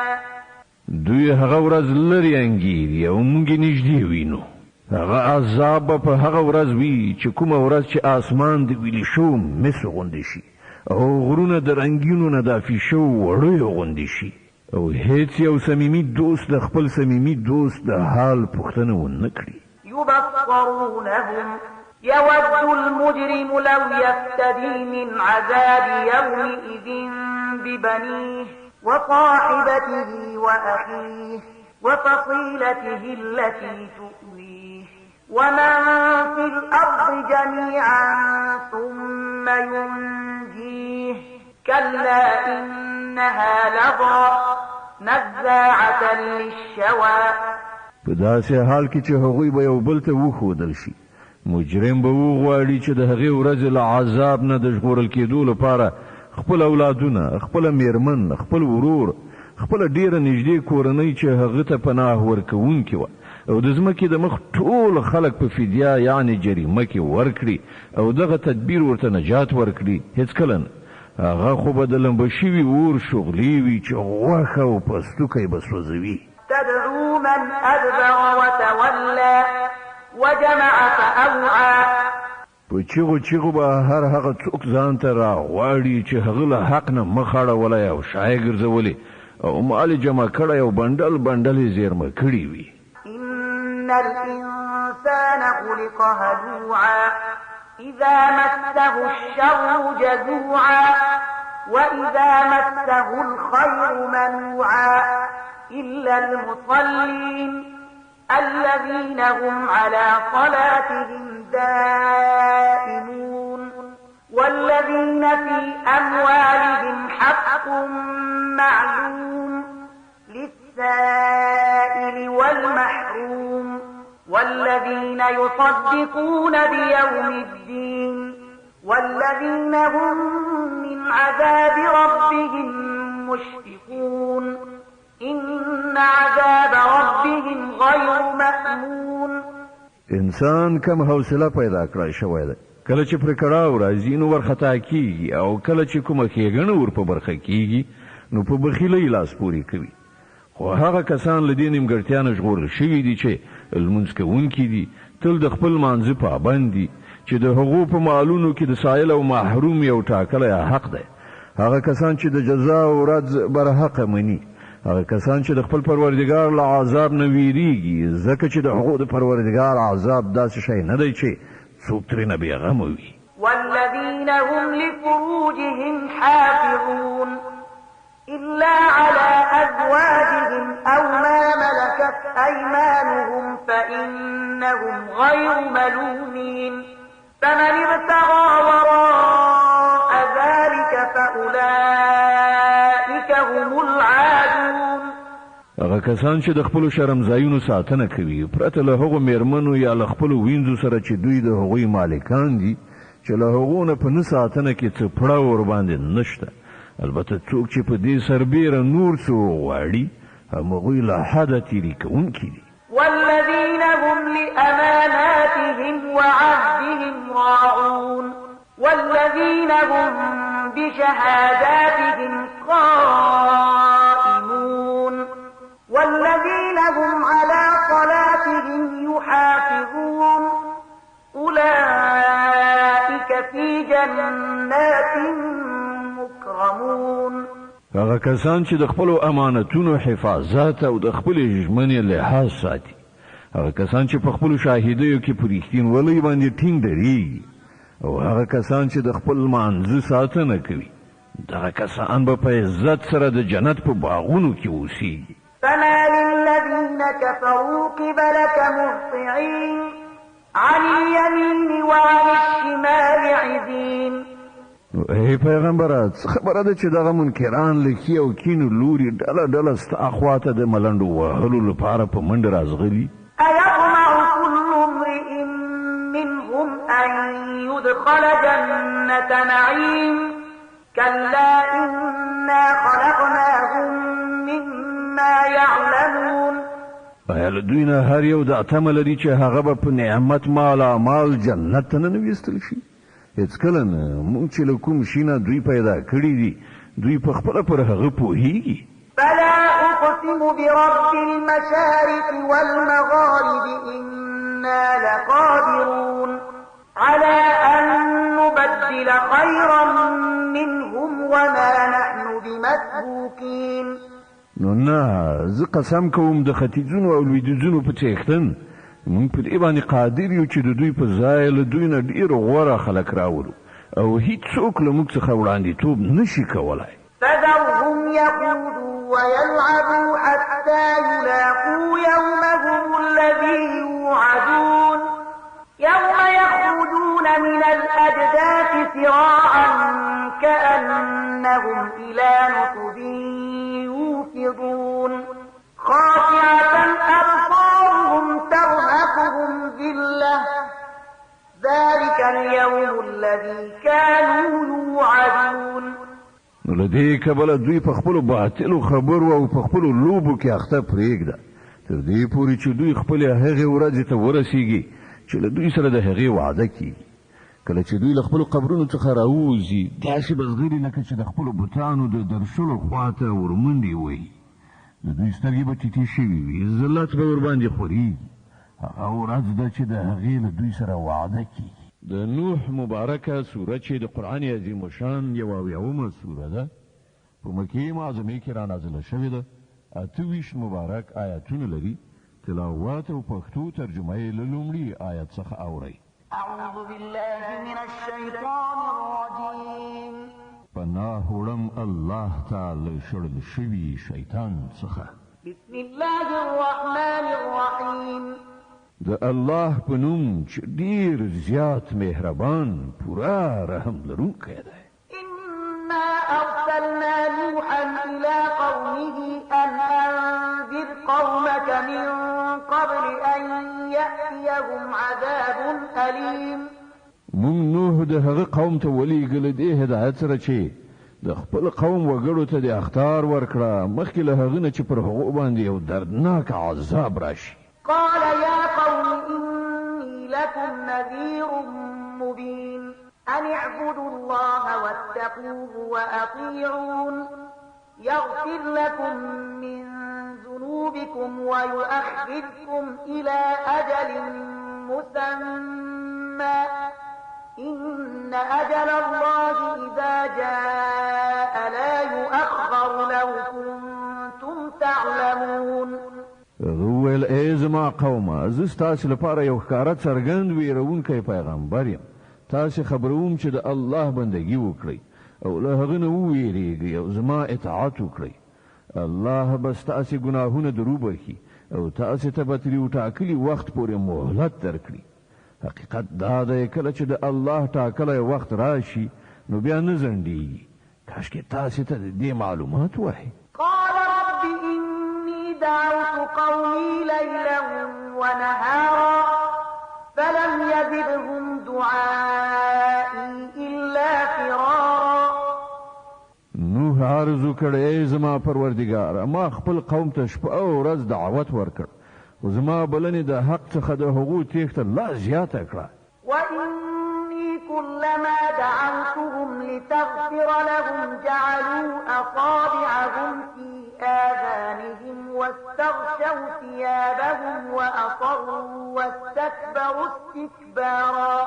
دوی هغه ورځ لري انګیري او موږ نږدې وینو. هغه عذاب په هغه ورځ وي چې کومه ورځ چې آسمان د ویلې شو مس غوندې شي او غرونه د رنګینو نه دافي شو وړیو غوندې شي او هیڅ یو صمیمي دوست د خپل صمیمي دوست د حال پوښتنه ونه کړي. يبصرونهم يود المجرم لو يفتدي من عذاب يومئذ ببنيه وصاحبته وأخيه وفصيلته التي تؤويه ومن في الأرض جميعا ثم ينجيه كلا إنها لظى نزاعة للشوى. په داسې حال کې چې هغوی به یو بل ته وښودل شي مجرم به وغواړي چې د هغې ورځې له عذاب نه د ژغورل کېدو لپاره خپل اولادونه خپل میرمن خپل ورور خپل ډیره نږدې کورنۍ چې هغه ته پناه ورکوونکې وه او د ځمکې د مخ ټول خلک په فدیه یعنې جریمه کې ورکړي او دغه تدبیر ورته نجات ورکړي هېڅکله نه. هغه خو به د لمبه شوي اور شغلې وي چې غوښه او پستوکی به سوځوي. تدعو من أدبر وتولى وجمع فأوعى. په چیغو چیغو به هر هغه څوک ځان ته راغواړي چې هغه له حق نه مخ اړولی او شا یې ګرځولې او مال جمع کړی او بنډل بنډل یې زیرمه کړي وي. إن الإنسان خلق هلوعا إذا مسه الشر جزوعا وإذا مسه الخير منوعا إلا المصلين الذين هم على صلاتهم دائمون والذين في أموالهم حق معلوم للسائل والمحروم والذين يصدقون بيوم الدين والذين هم من عذاب ربهم مشفقون إن عذاب ربهم غير مأمون. انسان کم حوصله پیدا کړای شوی دی. کله چې پر کړهو راځي نو ورخطا کیږي او کله چې کومه ښېګڼه ور په برخه کیږي نو په بخیلۍ لاس پورې کوي. خو هغه کسان له دې نیمګړتیا نه ژغورل شوي دي چې لمونځ کوونکي دي، تل د خپل مانځه پابند دي، چې د هغو په مالونو کې د سائل او محروم یو ټاکلی حق دی. هغه کسان چې د جزا او ورځ برحقه مني، هغه کسان چې د خپل پروردګار له عذاب نه ویریږي، ځکه چې د هغو د پروردګار عذاب داسې شی نه دی چې څوک ترېنه بېغمه وي. والذين هم لفروجهم حافظون إلا على أزواجهم أو ما ملكت أيمانهم فإنهم غير ملومين فمن ابتغى وراء ذلك فأولئك هم العادون. هغه کسان چې د خپلو شرمځایونو ساتنه کوي پرته له هغو میرمنو یا له خپلو وینځو سره چې دوی د هغوی مالکان دي، چې له هغو نه په نه ساتنه کې څه پړه ورباندې نشته. البته څوک چې په دې سربیره نور څه وغواړي همغوی له حده تېري کوونکي دي. والذين هم لأماناتهم وعهدهم راعون والذين هم بشهاداتهم قائمون والذين هم على صلاتهم يحافظون أولئك في جنات مكرمون. هغه کسان چې د خپلو امانتونو حفاظت او د خپلې ژمنې لحاظ ساتي، هغه کسان چې په خپلو شاهدیو کې په رښتینولۍ باندې ټینګ درېږي، او هغه کسان چې د خپل مانځه ساتنه کوي، دغه کسان به په عزت سره د جنت په باغونو کې اوسېږي. فما للذين كفروا قبلك مهطعين عن اليمين وعن الشمال عزين. ای پیغمبره څه خبره ده چې دغه منکران له ښي او کینو لوري ډله ډله ستا خواته د ملنډو وهلو لپاره په منډه راځغلي؟ أيطمع كل امرئ منهم أن يدخل جنة نعيم كلا إنا خلقناهم مما يعلمون. آیا له دوی نه هر یو دا تمه لري چې هغه به په نعمت مالامال جنت ته ننویستل شي؟ هېڅکله نه. موږ چې له کوم شي نه دوی پیدا کړي دي دوی په خپله پر هغه پوهېږي. فلا أقسم برب المشارق والمغارب إنا لقادرون على أن نبدل خيرا منهم وما نحن بمسبوقين. نو نه، زه قسم کوم د ختیځونو او لویدیځونو په څښتن موږ په دې باندې قادر یو چې د دوی په ځای له دوی نه ډېر غوره خلک راوړو او هیڅوک له موږ څخه وړاندیتوب نشي کولی. فذرهم يخوضوا ويلعبوا حتى يلاقوا يومهم الذي يوعدون يوم يخرجون من الأجداث سراعا كأنهم إلى نصب يوفضون خاشعة أبصارهم ترهقهم ذلة ذلك اليوم الذي كانوا يوعدون. نو له دې کبله دوی په خپلو باطلو خبرو او په خپلو لوبو کې اخته پرېږده تر دې پورې چې دوی خپلې هغې ورځې ته ورسیږي چې له دوی سره د هغې وعده کېږي. کله چې دوی له خپلو قبرونو څخه راووځي داسې به زغري لکه چې د خپلو بوتانو د درشلو خواته ورمنډې وهي. د دوی سترګې به ټیټې شوي وي، ذلت به ورباندې خورېږي. هغه ورځ ده چې د هغې له دوی سره وعده کېږي. د نوح مبارکه سوره چې د قرآن عظیم الشان 71 سوره ده، په مکې معظمې کې رانازله شوې ده، 28 مبارک آیاتونه لري. تلاوت او پښتو ترجمه یې له لومړي آیت څخه اورئ. أعوذ بالله من الشيطان الرجيم. پناه وړم الله تعالی شړل شوي شیطان څخه. بسم الله الرحمن الرحيم. د الله په نوم چې ډېر زیات مهربان پوره رحم لرونکی دی. إنا أرسلنا نوحا إلى قومه أن أنذر قومك من قبل أن يأتيهم عذاب أليم مونږ نوح د هغه قوم ته ولېږل دې هدایت سره چې د خپل قوم وګړو ته د اخطار ورکړه مخکې له هغه نه چې پر هغو باندې یو دردناک عذاب راشي. قال يا قوم إني لكم نذير مبين أن اعبدوا الله واتقوه وأطيعون يغفر لكم من ذنوبكم ويؤخركم إلى أجل مسمى إن أجل الله إذا جاء لا يؤخر لو كنتم تعلمون. ویل ای زما قومه زه ستاسو لپاره یو ښکاره څرګند ویرونکی پیغمبر یم. تاسو خبروم چې د الله بندگی وکړئ او له هغه نه وویریږئ او زما اطاعت وکړئ. الله به ستاسو ګناهونه دروبخي او تاسو ته به تر یو ټاکلي وخت پورې مهلت درکړي. حقیقت دا دی کله چې د الله ټاکلی وخت راشي نو بیا نه ځنډېږي. کاشکې تاسو ته د دې معلومات وایي. قال رب إني دعوت قومي ليلا ونهارا فلم يزدهم دعائي إلا فرارا. نوح عرض وکړ ای زما پروردګار ما خپل قوم ته شپه او ورځ دعوت ورکړ او زما بلنې د حق څخه د هغو تېښته لا زیاته کړه. وإني كلما دعوتهم لتغفر لهم جعلوا أصابعهم في آذانهم واستغشوا ثيابهم وأصروا واستكبروا استكبارا.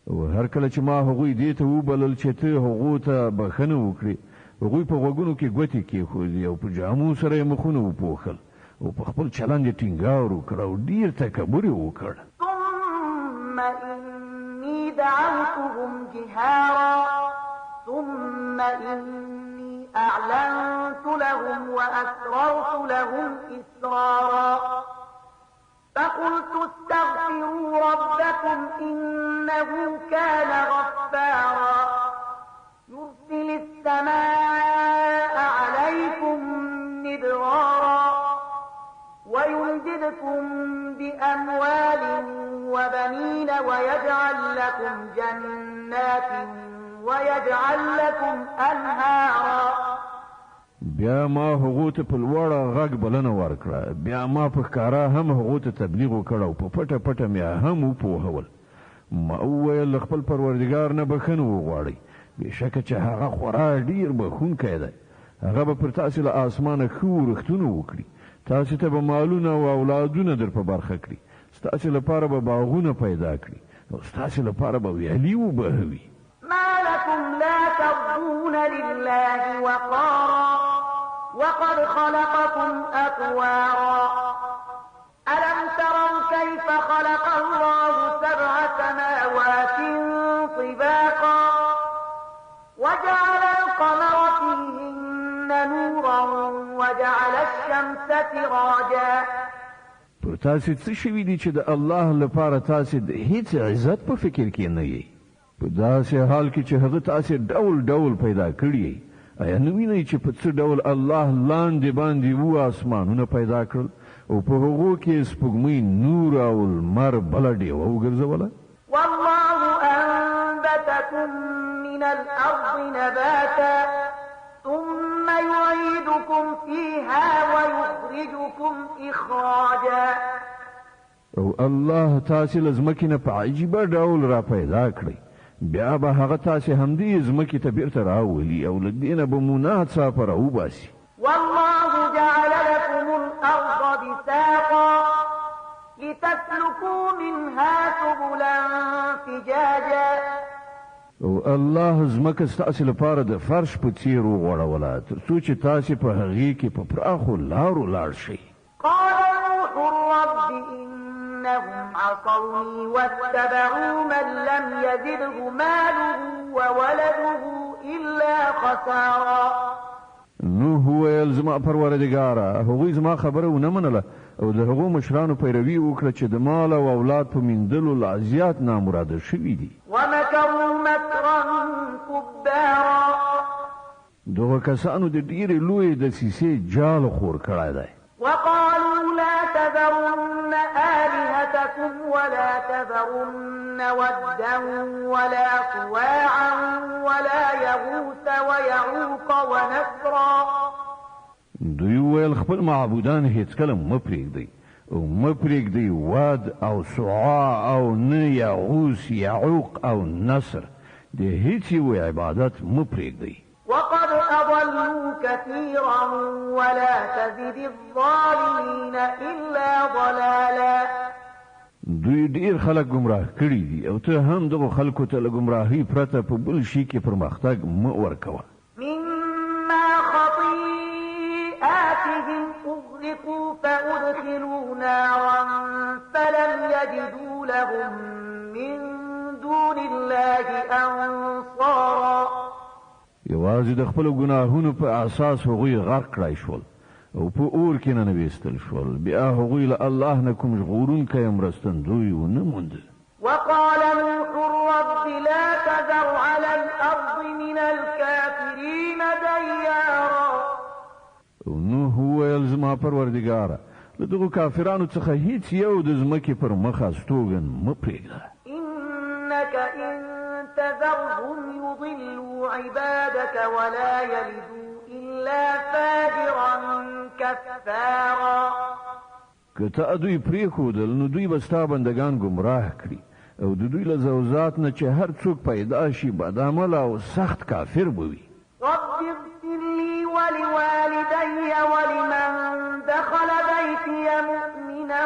او هر کله چې ما هغوی دې ته وبلل چې ته هغو ته بخښنه وکړي هغوی په غوږونو کې ګوتې کېښودې او په جامو سره یې مخونه وپوښل او په خپل چلند یې ټینګار وکړ او ډېر تکبر یې وکړ. ثم إني دعوتهم جهارا ثم إني أعلنت لهم وأسررت لهم إسرارا فقلت استغفروا ربكم إنه كان غفارا يرسل السماء عليكم مدرارا ويمددكم بأموال وبنين ويجعل لكم جنات ويجعل لكم أنهارا. بیا ما هغو ته په لوړه غږ بلنه ورکړه. بیا ما په ښکاره هم هغو ته تبلیغ وکړ او په پټه پټه مې هم وپوهول. ما وویل له خپل پروردګار نه بښنه وغواړئ بېشکه چې هغه خورا ډېر بښونکی دی. هغه به پر تاسو له اسمانه ښه ورښتونه وکړي. تاسو ته به مالونه او اولادونه در په برخه کړي. ستاسو لپاره به باغونه پیدا کړي او ستاسو لپاره به ویالې وبهوي. ما لكم لا ترجون لله وقارا وقد خلقكم أطوارا ألم تروا كيف خلق الله سبع سماوات طباقا وجعل القمر فيهن نورا وجعل الشمس سراجا. پر تاسو څه شوي دي چې د الله لپاره تاسو د هیڅ عزت په فکر کې نه یې په داسې حال کې چې هغه تاسو ډول ډول پیدا کړی. آیا نه وینئ چې په څه ډول الله لاندې باندې وو اسمانونه پیدا کړل او په هغو کې سپوږمۍ نور او لمر بله ډیوه وګرځوله؟ والله أنبتكم من الأرض نباتا ثم يعيدكم فيها ويخرجكم إخراجا. او الله تاسو له ځمکې نه په عجیبه ډول را پیدا کړئ بیا به هغه تاسو همدې ځمکې ته بیرته راولي او له دې نه به مو ناڅاپه راوباسي. والله جعل لكم الأرض بساطا لتسلكوا منها سبلا فجاجا. او الله ځمکه ستاسو لپاره د فرش په څیر وغوړوله تر څو چې تاسو په هغې کې په پراخو لارو لاړ شئ. قال نوح رب إنهم عصوني واتبعوا من لم يزده ماله وولده إلا خسارا. نوح ویل زما پروردګاره هغوی زما خبره ونه منله او د هغو مشرانو پیروي وکړه چې د مال او اولاد په میندلو لا زیات نامراده شوي دي. ومكروا مكرا كبارا. دغه کسانو د ډېرې لویې دسیسې جال خور کړی دی. وقالوا لا تذرن آلهتكم ولا تذرن ودا ولا سواعا ولا يغوث ويعوق ونسرا. دوی ویل خپل معبودان هیڅکله مه پرېږدئ او مه پرېږدئ واد او سواع او نه یغوث یعوق او نصر د هیڅ یو عبادت مه پرېږدئ. وقد أضلوا كثيرا ولا تزد الظالمين إلا ضلالا. دوی ډیر خلک گمراه کړي دي او ته هم دغه خلکو ته له گمراهۍ پرته په بل شي کې پرمختګ مه ورکوه. مما خطيئاتهم أغرقوا فأدخلوا نارا فلم يجدوا لهم من دون الله أنصارا. یوازې د خپل ګناهونو په اساس هغوی غرق کړای شول او په اور کې ننویستل شول. بیا هغوی له الله نه کوم ژغورونکی مرستندوی ونه موند. وقال نوح رب لا تذر على الأرض من الكافرين ديارا. نوح وویل زما پروردګاره له دغو کافرانو څخه هیڅ یو د ځمکې پر مخ استوګن مه پرېږده. إنك إن تذرهم يضلوا عبادك ولا يلدوا إلا فاجرا كفارا. که ته دوی پرېښودل نو دوی به ستا بندګان ګمراه کړي او د دوی له زوزات نه چې هر څوک پیدا شي بدعمله او سخت کافر به وي. رب اغفر لي ولوالدي ولمن دخل بيتي مؤمنا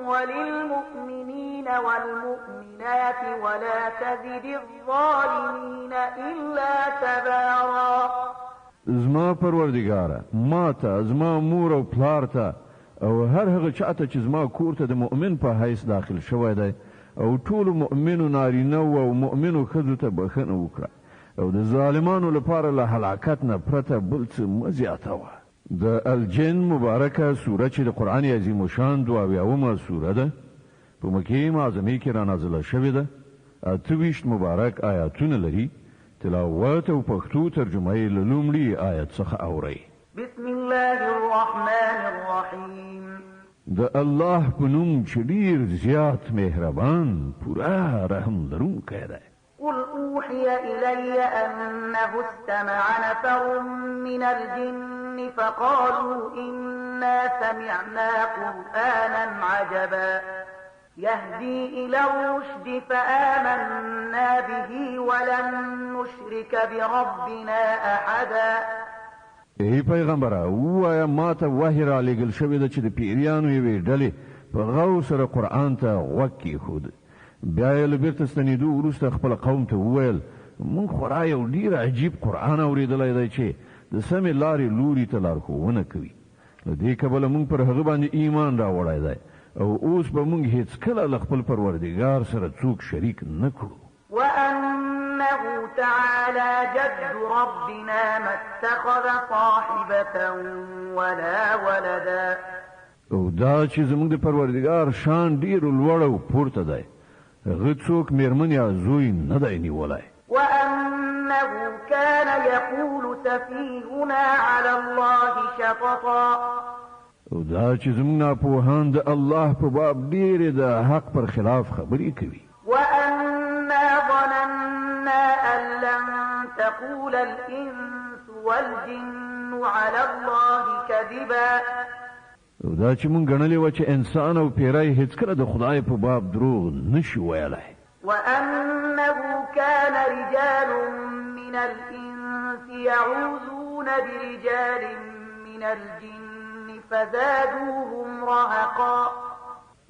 وللمؤمنين والمؤمنات ولا تزد الظالمين إلا تبارا. زما پروردګاره ما ته زما مور او پلار ته او هر هغه چاته چې زما کور ته د مؤمن په حیث داخل شوی دی او ټولو مؤمنو نارینه او مؤمنو ښځو ته بښنه وکړه او د ظالمانو لپاره له هلاکت نه پرته بل څه مه زیاتوه. د الجن مبارکه سوره چې د قرآن عظیم شان 22 سوره ده په مکې معظمې کې رانازله شوې ده. 28 مبارک آیاتونه لري. تلاوت او پښتو ترجمه یې له لومړي آیت څخه اورئ. بسم الله الرحمن الرحيم. د الله په نوم چې ډېر زیات مهربان پوره رحم لرونکی دی. قل أوحي إلي أنه استمع نفر من الجن فقالوا إنا سمعنا قرآنا عجبا يهدي إلى الرشد فآمنا به ولن نشرك بربنا أحدا. ای پیغمبره ووایه ما ته وحی را لېږل شوې ده چې د پیریانو یوې ډلې په غو سره قرآن ته غوږ کېښود. بیا یې له بیرته ستنېدو وروسته خپل قوم ته وویل موږ خورا یو ډېر عجیب قرآن اورېدلی دی چې د سمې لارې لوري ته لارښوونه کوي. له دې کبله موږ پر هغه باندې ایمان راوړی دی او اوس به موږ هېڅکله له خپل پروردګار سره څوک شریک نه کړو. وأنه تعالى جد ربنا ما اتخذ صاحبة ولا ولدا. او دا چې زموږ د پروردګار شان ډېر لوړ او پورته دی هغه څوک مېرمن یا زوی نه دی نیولی. وأنه كان يقول سفيهنا على الله شططا. او دا چې زموږ ناپوهان د الله په باب ډېرې د حق پر خلاف خبرې کوي. وأنا ظننا أن لن تقول الإنس والجن على الله كذبا. او دا چې مونږ ګڼلې وه چې انسان او پیری هېڅکله د خدای په باب دروغ نشي ویلی. وأنه كان رجال من الإنس يعوذون برجال من الجن فزادوهم رهقا.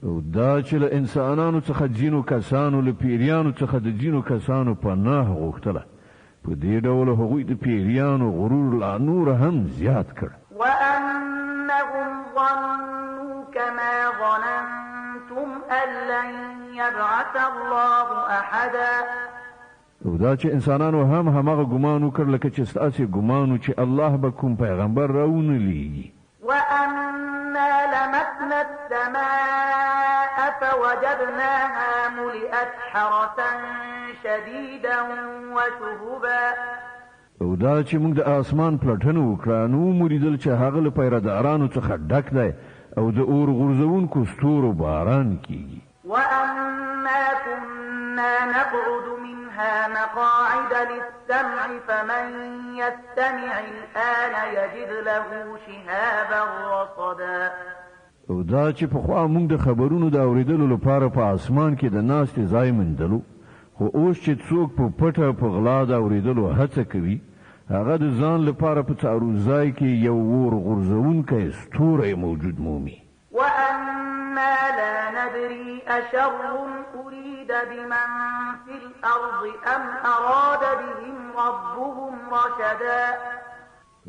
او دا چې له انسانانو څخه ځینو کسانو له پیریانو څخه د ځینو کسانو پناه غوښتله. په دې ډول هغوی د پیریانو غرور لا نور هم زیات کړ. وأنهم ظنوا كما ظننتم أن لن يبعث الله أحدا. او دا چې انسانانو هم هماغه ګمان وکړ لکه چې ستاسې ګمان و چې الله به کوم پیغمبر راونه لیږي. وأنا لمسنا السماء فوجدناها ملئت حرسا شديدا وشهبا. او دا چې موږ د اسمان پلټنه وکړه نو موریدل چې هغه له پیرادارانو څخه ډک دی او د اور غورځونکو ستورو باران کیږي. وأنا كنا نقعد منها مقاعد للسمع فمن يستمع الآن يجد له شهابا رصدا. او دا چې په خوا موږ د خبرونو د اوریدلو لپاره په اسمان کې د ناستې ځای مندلو، خو اوس چې څوک په پټه په غلا د اوریدلو هڅه کوي هغه د ځان لپاره په څارو ځای کې یو اور غورځونکی ستوری موجود مومي. وأنا لا ندري أشر أريد بمن في الأرض أم أراد بهم ربهم رشدا.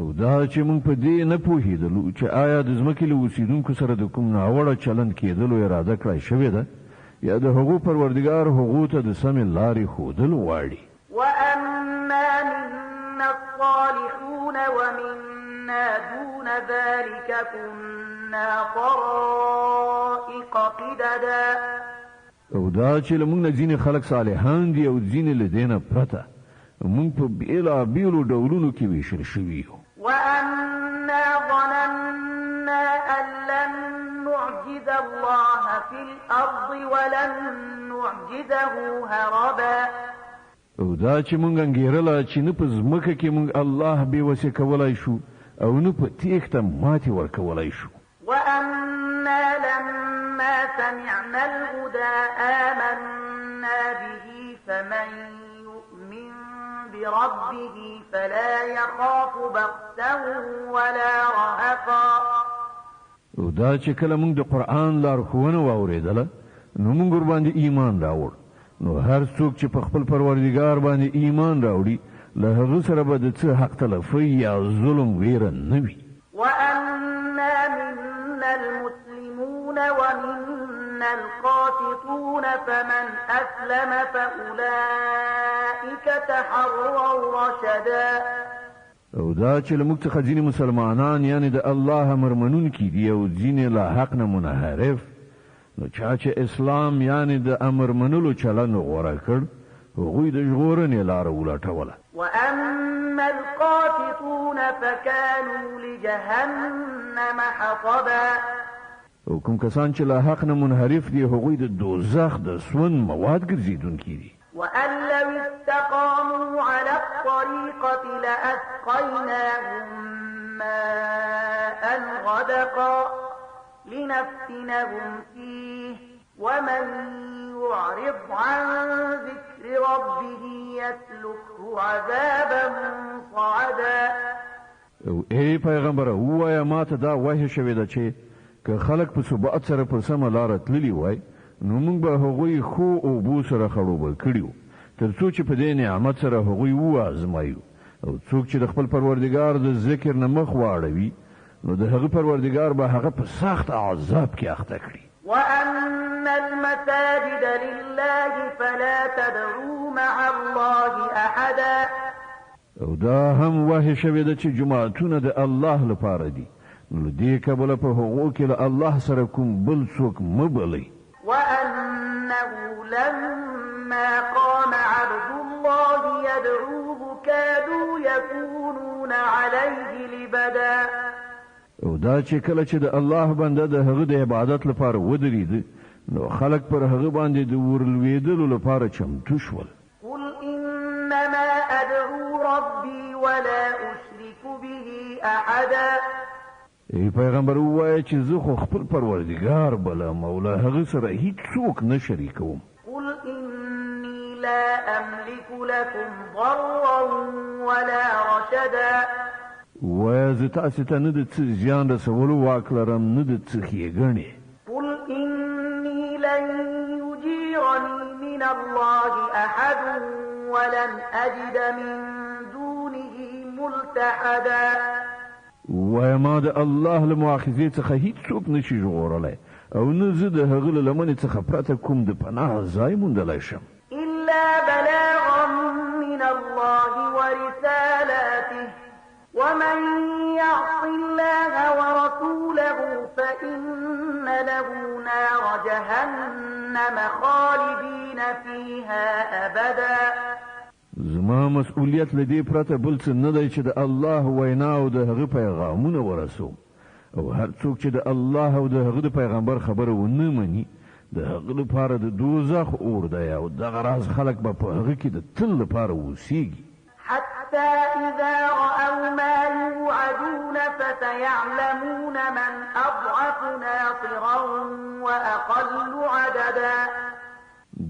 او دا چې موږ په دې نه پوهېدلو چې آیا د ځمکې له اوسېدونکو سره د کوم ناوړه چلند کېدلو اراده کړی شوې ده یا د هغو پروردګار هغو ته د سمې لارې ښودل غواړي. وأنا منا الصالحون ومنا دون ذلك كنا طرائق قددا. او دا چې له موږ نه ځینې خلک صالحان دي او ځینې له دې نه پرته موږ په بېلابېلو ډولونو کې ویشل شوي یو. وأنا ظننا أن لن نعجز الله في الأرض ولن نعجزه هربا. او دا چې موږ انګېرله چې نه په ځمکه کې موږ الله بې وسې کولی شو او نه په تېښته ماتې ورکولی شو. وأنا لما سمعنا الهدى آمنا به فمن يؤمن بربه فلا يخاف بخسا ولا رهقا. او دا چې کله موږ د قرآن لارښوونه واورېدله نو موږ ورباندې ایمان راوړ، نو هر څوک چې په خپل پروردګار باندې ایمان راوړي له هغه سره به د څه حق تلفي یا ظلم ویره نه وي. وأنا منا المسلمون ومنا القاسطون فمن أسلم فأولئك تحروا رشدا. او دا چې له موږ څخه ځینې مسلمانان یعنی د الله امر منونکي دي او ځینې له حق نه منحرف، نو چا چې اسلام یعنی د امر منلو چلند غوره کړ هغوی د ژغورنې لاره ولټوله. وأما القاسطون فكانوا لجهنم حطبا. او کوم کسان چې له حق نه منحرف دي هغوی د دوزخ د سون مواد ګرځېدونکي دي. وأن لو استقاموا على الطريقة لأسقيناهم ماء غدقا لنفتنهم فيه ومن يعرض عن ذكر ربه يسلكه عذابا صعدا. او ای پیغمبره ووایه ما ته دا وحی شوې ده چې که خلک په ثبات سره پر سمه لاره تللي وای نو موږ به هغوی خو اوبو سره خړوبه کړي وو تر څو چې په دې نعمت سره هغوی وازمایو. او څوک چې د خپل پروردګار د ذکر نه مخ واړوي نو د هغه پروردګار به هغه په سخت عذاب کې اخته کړي. وأن المساجد لله فلا تدعوا مع الله أحدا. او دا هم وحی شوې ده چې جماعتونه د الله لپاره دي، نو دې کبله په هغو کې له الله سره کوم بل څوک مه بلئ. وأنه لما قام عبد الله يدعوه كادوا يكونون عليه لبدا. او دا چې کله چې د الله بنده د هغه د عبادت لپاره ودرېد نو خلک پر هغه باندې د ورلوېدلو لپاره چمتو شول. قل إنما أدعو ربي ولا أشرك به أحدا. ای پیغمبر ووایه چې زه خو خپل پروردګار بلم او له هغه سره هیڅوک نه شریکوم. قل إني لا أملك لكم ضرا ولا رشدا. وایه زه تاسې ته نه د څه زیان رسولو واک لرم نه د څه ښېګڼې. قل إني لن يجيرني من الله أحد ولن أجد من دونه ملتحدا. وایه ما د الله له مؤاخذې څخه هیڅوک نشي ژغورلی او نه زه د هغه له لمنې څخه پرته کوم د پناه ځای موندلی شم. إلا بلاغا من الله ورسالاته ومن يعص الله ورسوله فإن له نار جهنم خالدين فيها أبدا. زما مسؤلیت له دې پرته بل څه نه دی چې د الله وینا او د هغه پیغامونه ورسوم او هر څوک چې د الله او د هغه د پیغمبر خبره ونه مني د هغه لپاره د دوزخ اور دی او دغه راز خلک به په هغه کې د تل لپاره اوسیږي. حتى إذا رأوا ما يوعدون فسيعلمون من أضعف ناصرا وأقل عددا.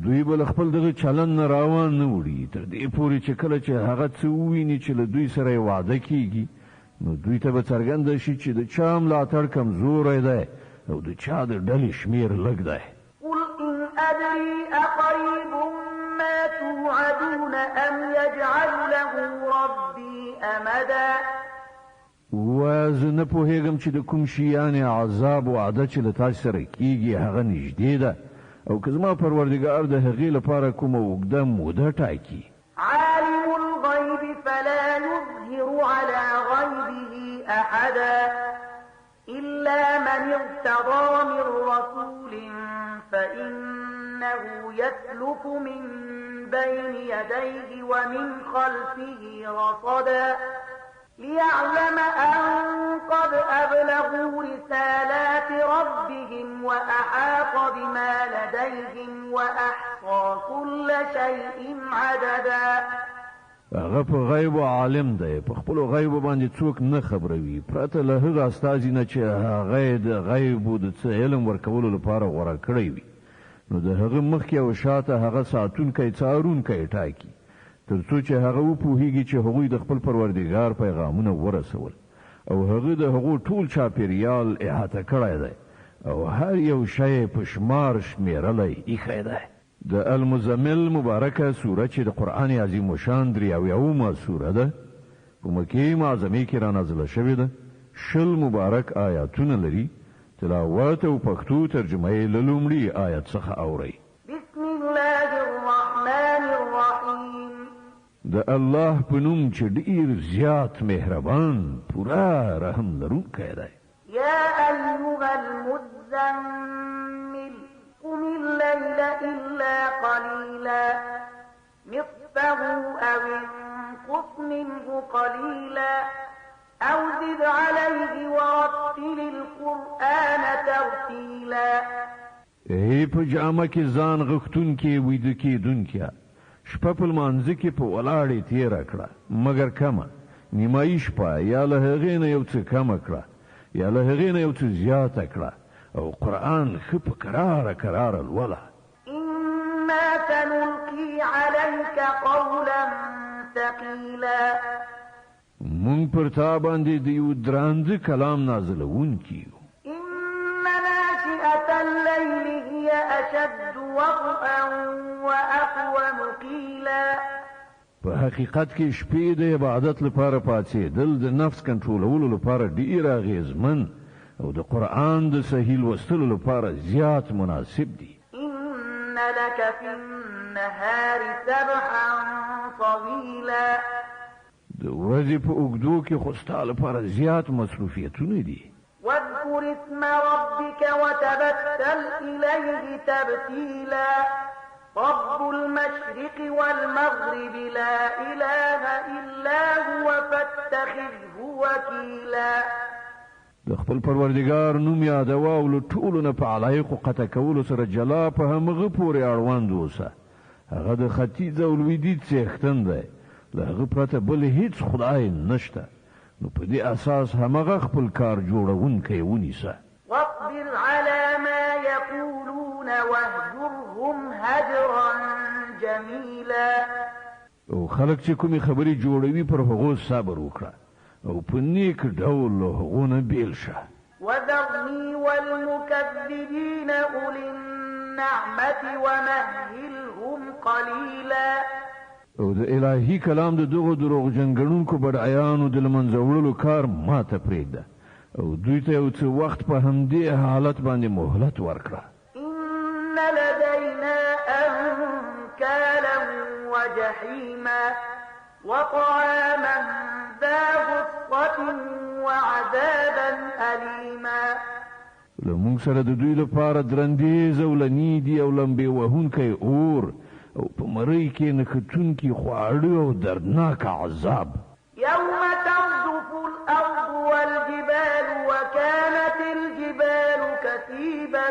دوی بل خپل دغه چلن نه روان نه وړي تر دې پورې چې کله چې هغه څه وویني چې له دوی سره وعده کیږي نو دوی ته به څرګنده شي چې د چا ملاتړ کمزوری دی او د چا د ډلې شمیر لږ دی. قل إن أدري أقريب ما توعدون أم يجعل له ربي أمدا. وزه نه پوهېږم چې د کوم شیانې عذاب وعده چې له تاسو سره کیږي هغه نږدې ده او که زما پروردګار د هغې لپاره کومه اوږده موده ټاکي. عالم الغيب فلا يظهر على غيبه أحدا إلا من ارتضى من رسول فإنه يسلك من بين يديه ومن خلفه رصدا ليعلم أن قد أبلغوا رسالات ربهم وأحاط بما لديهم وأحصى كل شيء عددا. هغه په غیب عالم دی په خپل غیب باندې څوک نه خبروي پرته له هغه استازي نه چې هغه د غیب د څه علم ورکولو لپاره غوړه کړی وي نو د هغه مخکې او شاته هغه ساتونکی څارونکی ټاکي تر څو چې هغه وپوهیږي چې هغوی د خپل پروردګار پیغامونه ورسول او هغه د هغو ټول چاپیریال احاطه کړی دی او هر یو شی په شمار شمیرلی ایښی دی. د المزمل مبارکه سوره چې د قرآن عظیم شان 83 سوره ده په مکې معظمې کې را نازله شوې ده 20 مبارک آیاتونه لري تلاوت او پښتو ترجمه یې له لومړي آیت څخه اورئ. بسم الله الرحمن الرحیم. د الله په نوم چې ډیر زیات مهربان پورا رحم لرونکی دی. یا ایها المزمل قم الليل إلا قليلا نصفه أو انقص منه قليلا أو زد عليه ورتل القرآن ترتيلا. ای په جامه کې ځان غختونکي ویده کېدونکي شپه په لمانځه کې په ولاړې تېره کړه مګر کمه نیمایي شپه یا له هغې نه یو څه کمه کړه یا له هغې نه یو څه زیاته کړه او قرآن ښه په کراره لوله. إنا سنلقي عليك قولا ثقيلا. مونږ پر تا باندې د یو درانده کلام نازلونکي یو. إن ناشئة الليل هي أشد وطئا وأقوم قيلا. په حقیقت کې شپې د عبادت لپاره پاڅېدل د نفس کنټرولولو لپاره ډیر اغېزمن او د قرآن د صحیح لوستلو لپاره زیات مناسب دي. إن لك في النهار سبحا طويلا. د ورځې په اوږدو کې خو ستا لپاره زیات مصروفیتونه دي. واذكر اسم ربك وتبتل إليه تبتيلا. رب المشرق والمغرب لا إله إلا هو فاتخذه وكيلا. د خپل پروردګار نوم یادوه او له ټولو نه په علایقو قطع کولو سره جلا په همغه پورې اړوند اوسه. هغه د ختیځ او لویدیځ څښتن دی له هغه پرته بل هیڅ خدای نشته نو په دې اساس همغه خپل کار جوړونکی ونیسه. واصبر على ما يقولون واهجرهم هجرا جميلا. او خلک چې کومې خبرې جوړوي پر هغو صبر وکړه او په نیک ډول له هغو نه بیل شه. وذرني والمكذبين أولي النعمة ومهلهم قليلا. او د الهي کلام د دغو دروغجن ګڼونکو بډایانو د له منځه وړلو کار ماته پرېږده او دوی ته یو څه وخت په همدې حالت باندې مهلت ورکړه. إن لدينا أنكالا وجحيما وطعاما ذا غصة وعذابا أليما. له موږ سره د دوی لپاره درندیز او لنیدي او لمبې وهونکی اور او په مرۍ کې نښتونکي خواړه او دردناک عذاب. يوم ترجف الأرض والجبال وكانت الجبال كثيبا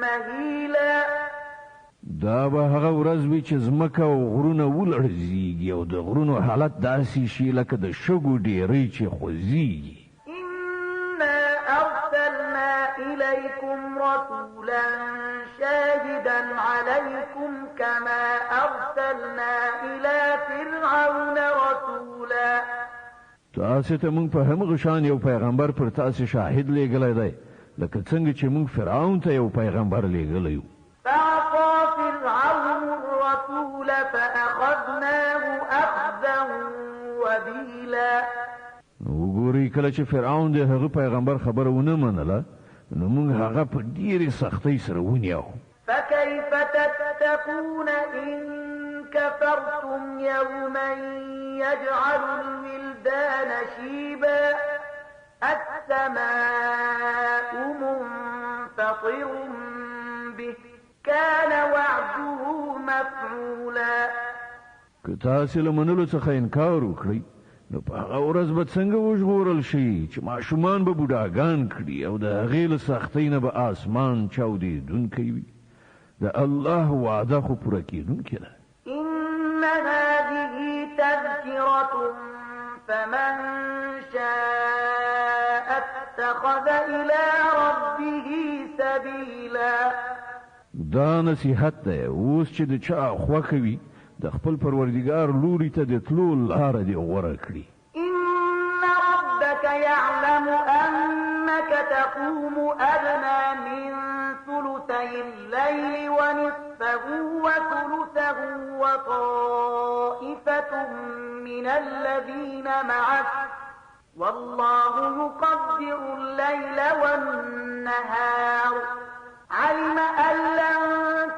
مهيلا. دا به هغه ورځ وي چې ځمکه او غرونه ولړزیږي او د غرونو حالت داسې شي لکه د شګو ډیرۍ چې خوځیږي. إنا أرسلنا إليكم رسولا شاهدا عليكم كما أرسلنا إلى فرعون رسولا. تاسو ته موږ په همغه شان یو پیغمبر پر تاسو شاهد لېږلی دی لکه څنګه چې موږ فرعون ته یو پیغمبر لېږلی یو. فعصى فرعون الرسول فأخذناه أخذا وبيلا. وګورئ کله چې فرعون د هغه پیغمبر خبره ونه منله نو موږ هغه په ډېرې سختۍ سره ونیو. فكيف تتقون إن كفرتم يوما يجعل الولدان شيبا السماء منفطر به كان وعده مفعولا. که تاسو له منلو څخه انکار وکړئ نو په هغه ورځ به څنګه وژغورل شي چې ماشومان به بوډاګان کړي او د هغې له سختۍ نه به آسمان چاودېدونکی وي. د الله وعده خو پوره کېدونکې ده. إن هذه تذكرة فمن شاء اتخذ إلى ربه سبيلا. دا نصیحت ده اوس چې د چا خوښه وي د خپل پروردګار لوري ته د تلو لاره دې غوره کړي. إن ربك يعلم أنك تقوم أدنى من ثلثي الليل ونصفه وثلثه وطائفة من الذين معك والله يقدر الليل والنهار علم أن لن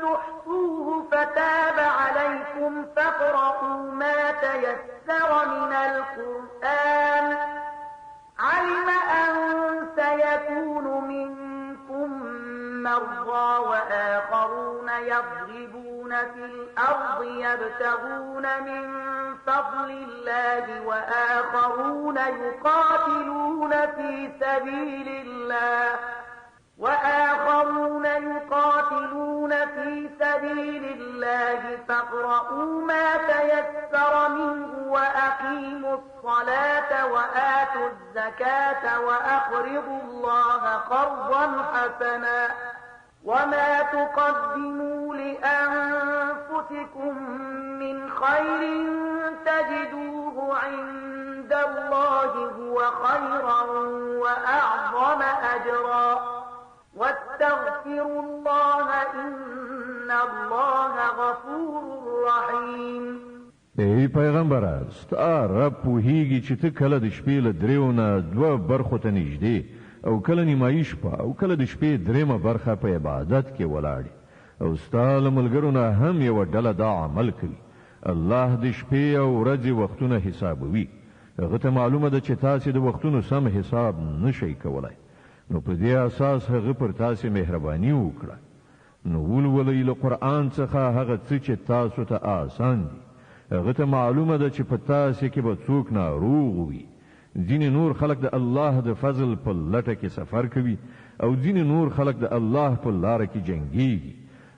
تحصوه فتاب عليكم فاقرؤوا ما تيسر من القرآن علم أن سيكون منكم مرضى وآخرون يضربون في الأرض يبتغون من فضل الله وآخرون يقاتلون في سبيل الله فاقرؤوا ما تيسر منه وأقيموا الصلاة وآتوا الزكاة وأقرضوا الله قرضا حسنا وما تقدموا لأنفسكم من خير تجدوه عند الله هو خيرا وأعظم أجرا واستغفروا الله إن الله غفور رحيم. ای پیغمبره ستا رب پوهیږي چې ته کله د شپې له دریو نه دوه برخو ته نږدې او کله نیمایي شپه او کله د شپې درېیمه برخه په عبادت کې ولاړې او ستا له ملګرو نه هم یوه ډله دا عمل کوي. الله د شپې او ورځې وختونه حسابوي. هغه ته معلومه ده چې تاسې د وختونو سم حساب نشئ کولی نو په دې اساس هغه پر تاسې مهرباني وکړه. نو ولولئ له قرآن څخه هغه څه چې تاسو ته آسان دي. هغه ته معلومه ده چې په تاسې کې به څوک ناروغ وي. ځینې نور خلق د الله د فضل په لټه کې سفر کوي او ځینې نور خلق د الله په لاره کې جنګیږي.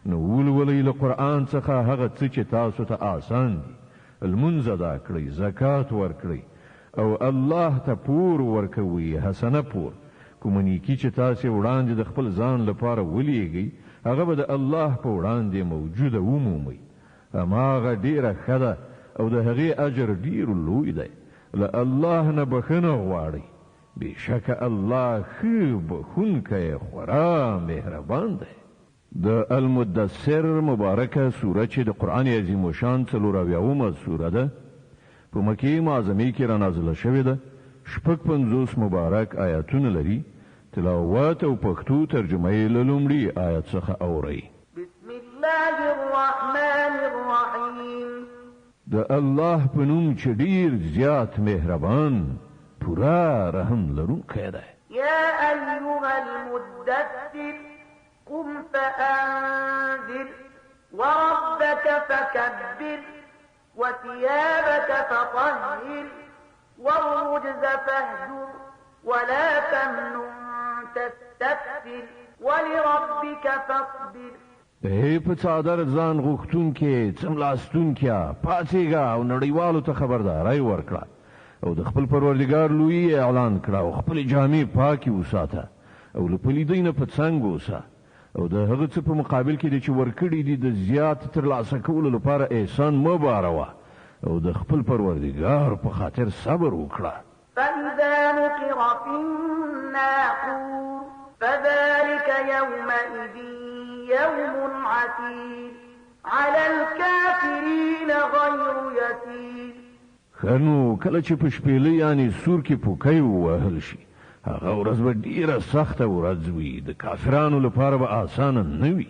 نو ولولئ له قرآن څخه هغه څه چې تاسو ته آسان دي. لمونځ ادا کړئ، زکات ورکړئ او الله ته پور ورکوئ، حسنه پور. کومه نیکي چې تاسې وړاندې د خپل ځان لپاره ولیږئ هغه به د الله په وړاندې موجوده ومومئ. هماغه ډیره ښه ده او د هغې اجر ډیر لوی دی. له الله نه بخښنه غواړئ، بېشکه الله ښه بخښونکی خورا مهربان دی. د المدثر مبارکه سوره چې د قرآن عظیم الشان 40 سوره ده په مکې معظمې کې رانازله شوې ده. 55 مبارک آیاتونه لري. تلاوت او پښتو ترجمه یې له لومړي آیت څخه اورئ. بسم الله الرحمن الرحیم. د الله په نوم چې ډیر زیات مهربان پورا رحم لرونکی دی. یا ایها المدثر قم فأنذر وربك فكبر وثيابك فطهر والرجز فاهجر ولا تمنن تستكثر ولربك فاصبر. په څادر ځان غوښتون کې څملاستون کې پاتېګا او نړیوالو ته خبرداري ورکړه او د خپل پروردګار لوی اعلان کړه او خپل جامې پاکي وساته او له پلیدینه په څنګ وسه او د هغه څه په مقابل کې چې ورکړي دي د زیات ترلاسه کولو لپاره احسان مه باروه او د خپل پروردګار په خاطر صبر وکړه. فإذا نقر في الناقور فذلك يومئذ يوم عسير على الكافرين غير يسير. خنو کله چې په شپېلې یعنی سور کې پوکۍ ووهل شي هغه ورځ به ډیره سخته ورځ وي د کافرانو لپاره به آسانه نه وي.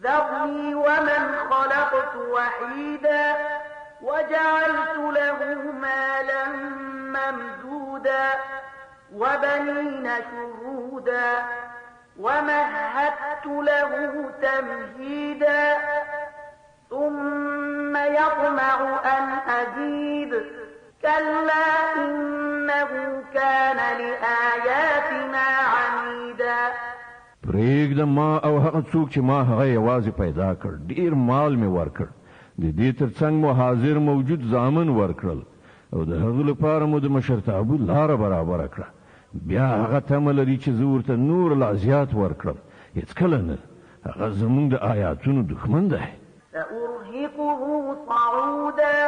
ذرني ومن خلقت وحيدا وجعلت له مالا ممدودا وبنين شهودا ومهدت له تمهيدا ثم يطمع أن أزيد كلا إنه كان لآياتنا عنيدا. پرېږده ما او هغه څوک چې ما هغه یوازې پیدا کړ ډیر مال مې ورکړ د دې ترڅنګ مو حاضر موجود زامن ورکړل او د هغه لپاره مو د مشرتابه لاره برابر کړه بیا هغه تمه لري چې زه ورته نور لا زیات ورکړم هېڅکله نه هغه زموږ د آیاتونو دښمن دی. سأرهقه صعودا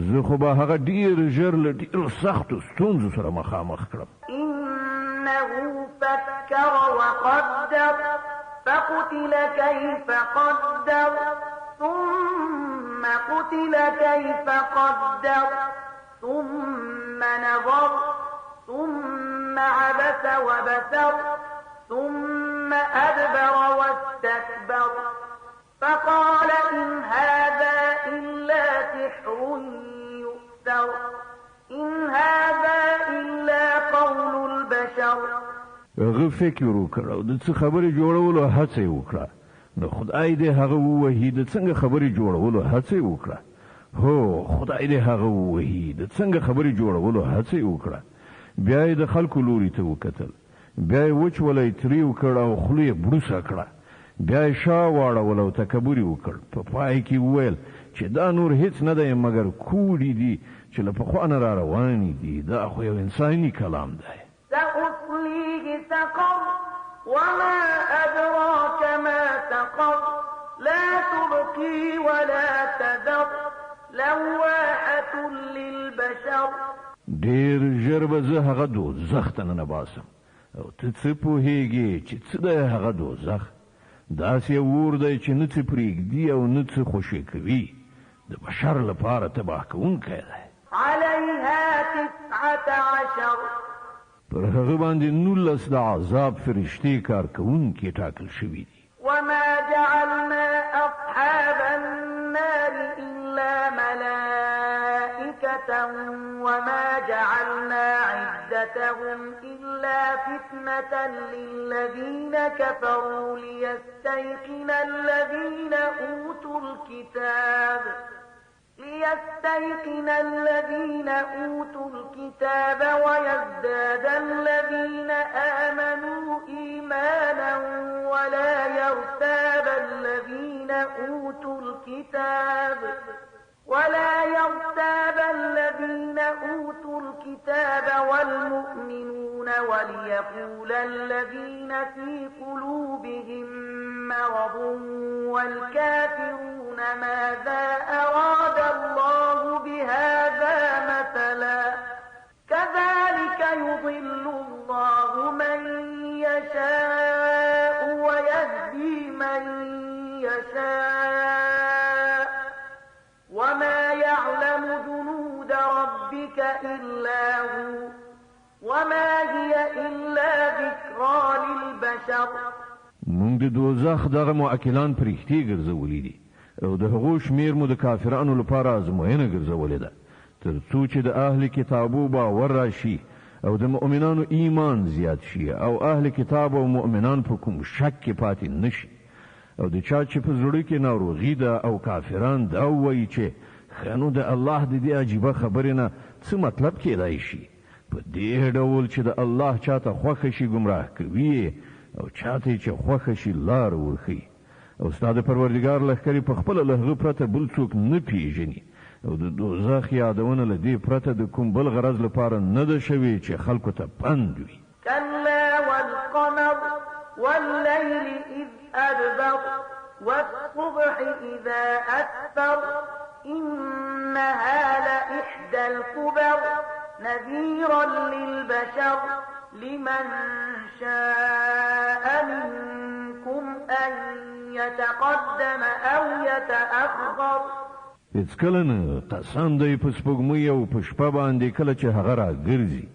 زه خو به هغه ډیر ژر له ډیرو سختو ستونزو سره مخامخ کړم. إنه فكر وقدر فقتل كيف قدر ثم قتل كيف قدر ثم نظر ثم عبس وبسر ثم أدبر واستكبر فقال إن هذا إلا سحر يؤثر إن هذا إلا قول البشر. هغه فکر وکړ او د څه خبرې جوړولو هڅه وکړه نو خدای دې هغه ووهي د څنګه خبرې جوړولو هڅه وکړه. هو خدای دې هغه ووهي د څنګه خبرې جوړولو هڅه وکړه. بیا یې د خلکو لوري ته وکتل بیا یې وچولی تریو کړ او خوله یې بروسه کړه بیا یې شا واړول او تکبر یې وکړ. په پای کې وویل چې دا نور هیڅ نه دی مګر کوډې دي چې له پخوا نه را روانې دي دا خو یو انساني کلام دی. سأصليه سقر وما أدراك ما سقر لا تبقي ولا تذر لواحة للبشر. ډیر ژر به زه هغه دوزخ ته ننباسم او ته څه پوهېږې چې څه دی هغه دوزخ داسې اور دی چې نه څه پرېږدي او نه څه خوشې کوي د بشر لپاره تباه کوونکی دی. عليها 19 پر هغه باندې 19 د عذاب فرشتې کار کوونکي ټاکل شوي دي. وما جعلنا أصحاب النار إلا ملائكة وما جعلنا عدتهم إلا فتنة للذين كفروا ليستيقن الذين أوتوا الكتاب ويزداد الذين آمنوا إيمانا ولا يرتاب الذين أوتوا الكتاب والمؤمنون وليقول الذين في قلوبهم مرض والكافرون ماذا أراد الله بهذا مثلا كذلك يضل الله من يشاء ويهدي من يشاء وما يعلم جنود ربك إلا هو وما هي إلا ذكرى للبشر. مونږ د دوزخ دغه مؤکلان پرښتې ګرځولې دي او د هغو شمیر مو د کافرانو لپاره ازموینه ګرځولې ده تر څو چې د اهل کتابو باور راشي او د مؤمنانو ایمان زیات شي او اهل کتاب او مؤمنان په کوم شک کې پاتې نشي او د چا چې په زړه کې ناروغي ده او کافران دا وایي چې خنو د الله د دې عجیبه خبرې نه څه مطلب کېدای شي په دې ډول چې د الله چاته خوښ شي گمراه کوي او چاته چې خوښ شي لار ورخي او استاد پروردگار لخرې په خپل لهغه پرته بل څوک نه پیژني او د دوزخ یادونه لدی پرته د کوم بل غرض لپاره نه ده شوی چې خلکو ته پند وي كلا والقمر والليل إذ أدبر والصبح إذا أسفر إنها لإحدى الكبر نذيرا للبشر لمن شاء منكم أن يتقدم أو يتأخر هیڅ کله نه قسم دی په سپوږمۍ او په شپه باندې کله چې هغه راګرځي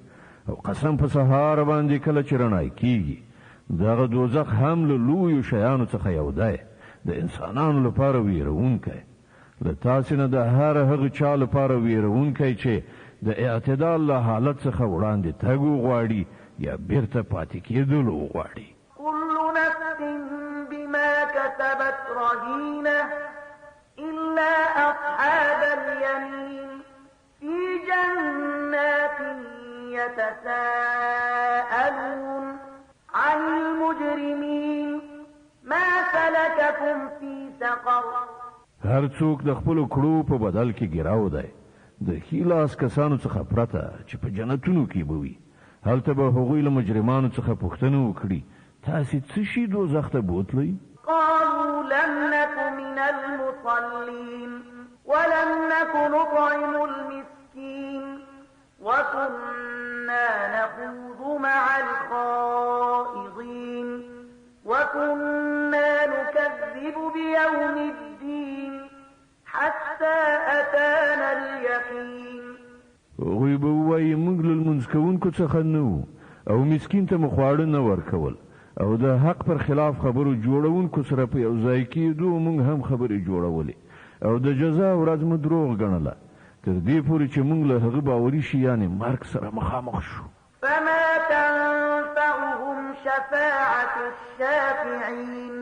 او قسم په سهار باندې کله چې رڼا کیږي دغه دوزخ هم له لویو شیانو څخه یو دی د انسانانو لپاره ویرونکی له تاسې نه د هر هغه چا لپاره ویرونکی چې د اعتدال له حالت څخه وړاندې تګ وغواړي یا بیرته پاتې کېدل وغواړي كل نفس بما كسبت رهينة إلا أصحاب اليمين في جنات يتساءلون عن المجرمين ما سلككم في سقر هر څوک د خپل کړو په بدل کې ګراو دی د خلاص کسانو څخه پرته چې په جنتونو کې بوي هلته به هغوی له مجرمانو څخه پوښتنه وکړي تاسې څه شي دوزخ ته بوتلی قالوا لم نك من المصلين ولم نك نطعم المسكين وكنا نخوض مع الخائضين وكنا نكذب بيوم الدين حتى أتانا اليقين هغوی به ووایي موږ له لمونځ کوونکو څخه نه وو او مسکین ته مو خواړه نه ورکول او د حق پر خلاف خبرو جوړونکو سره په یو ځای کېدو موږ هم خبرې جوړولې او د جزا ورځ مو دروغ ګڼله تر دې پورې چې موږ له هغه باوري شیانې مرګ سره مخامخ شو فما تنفعهم شفاعة الشافعين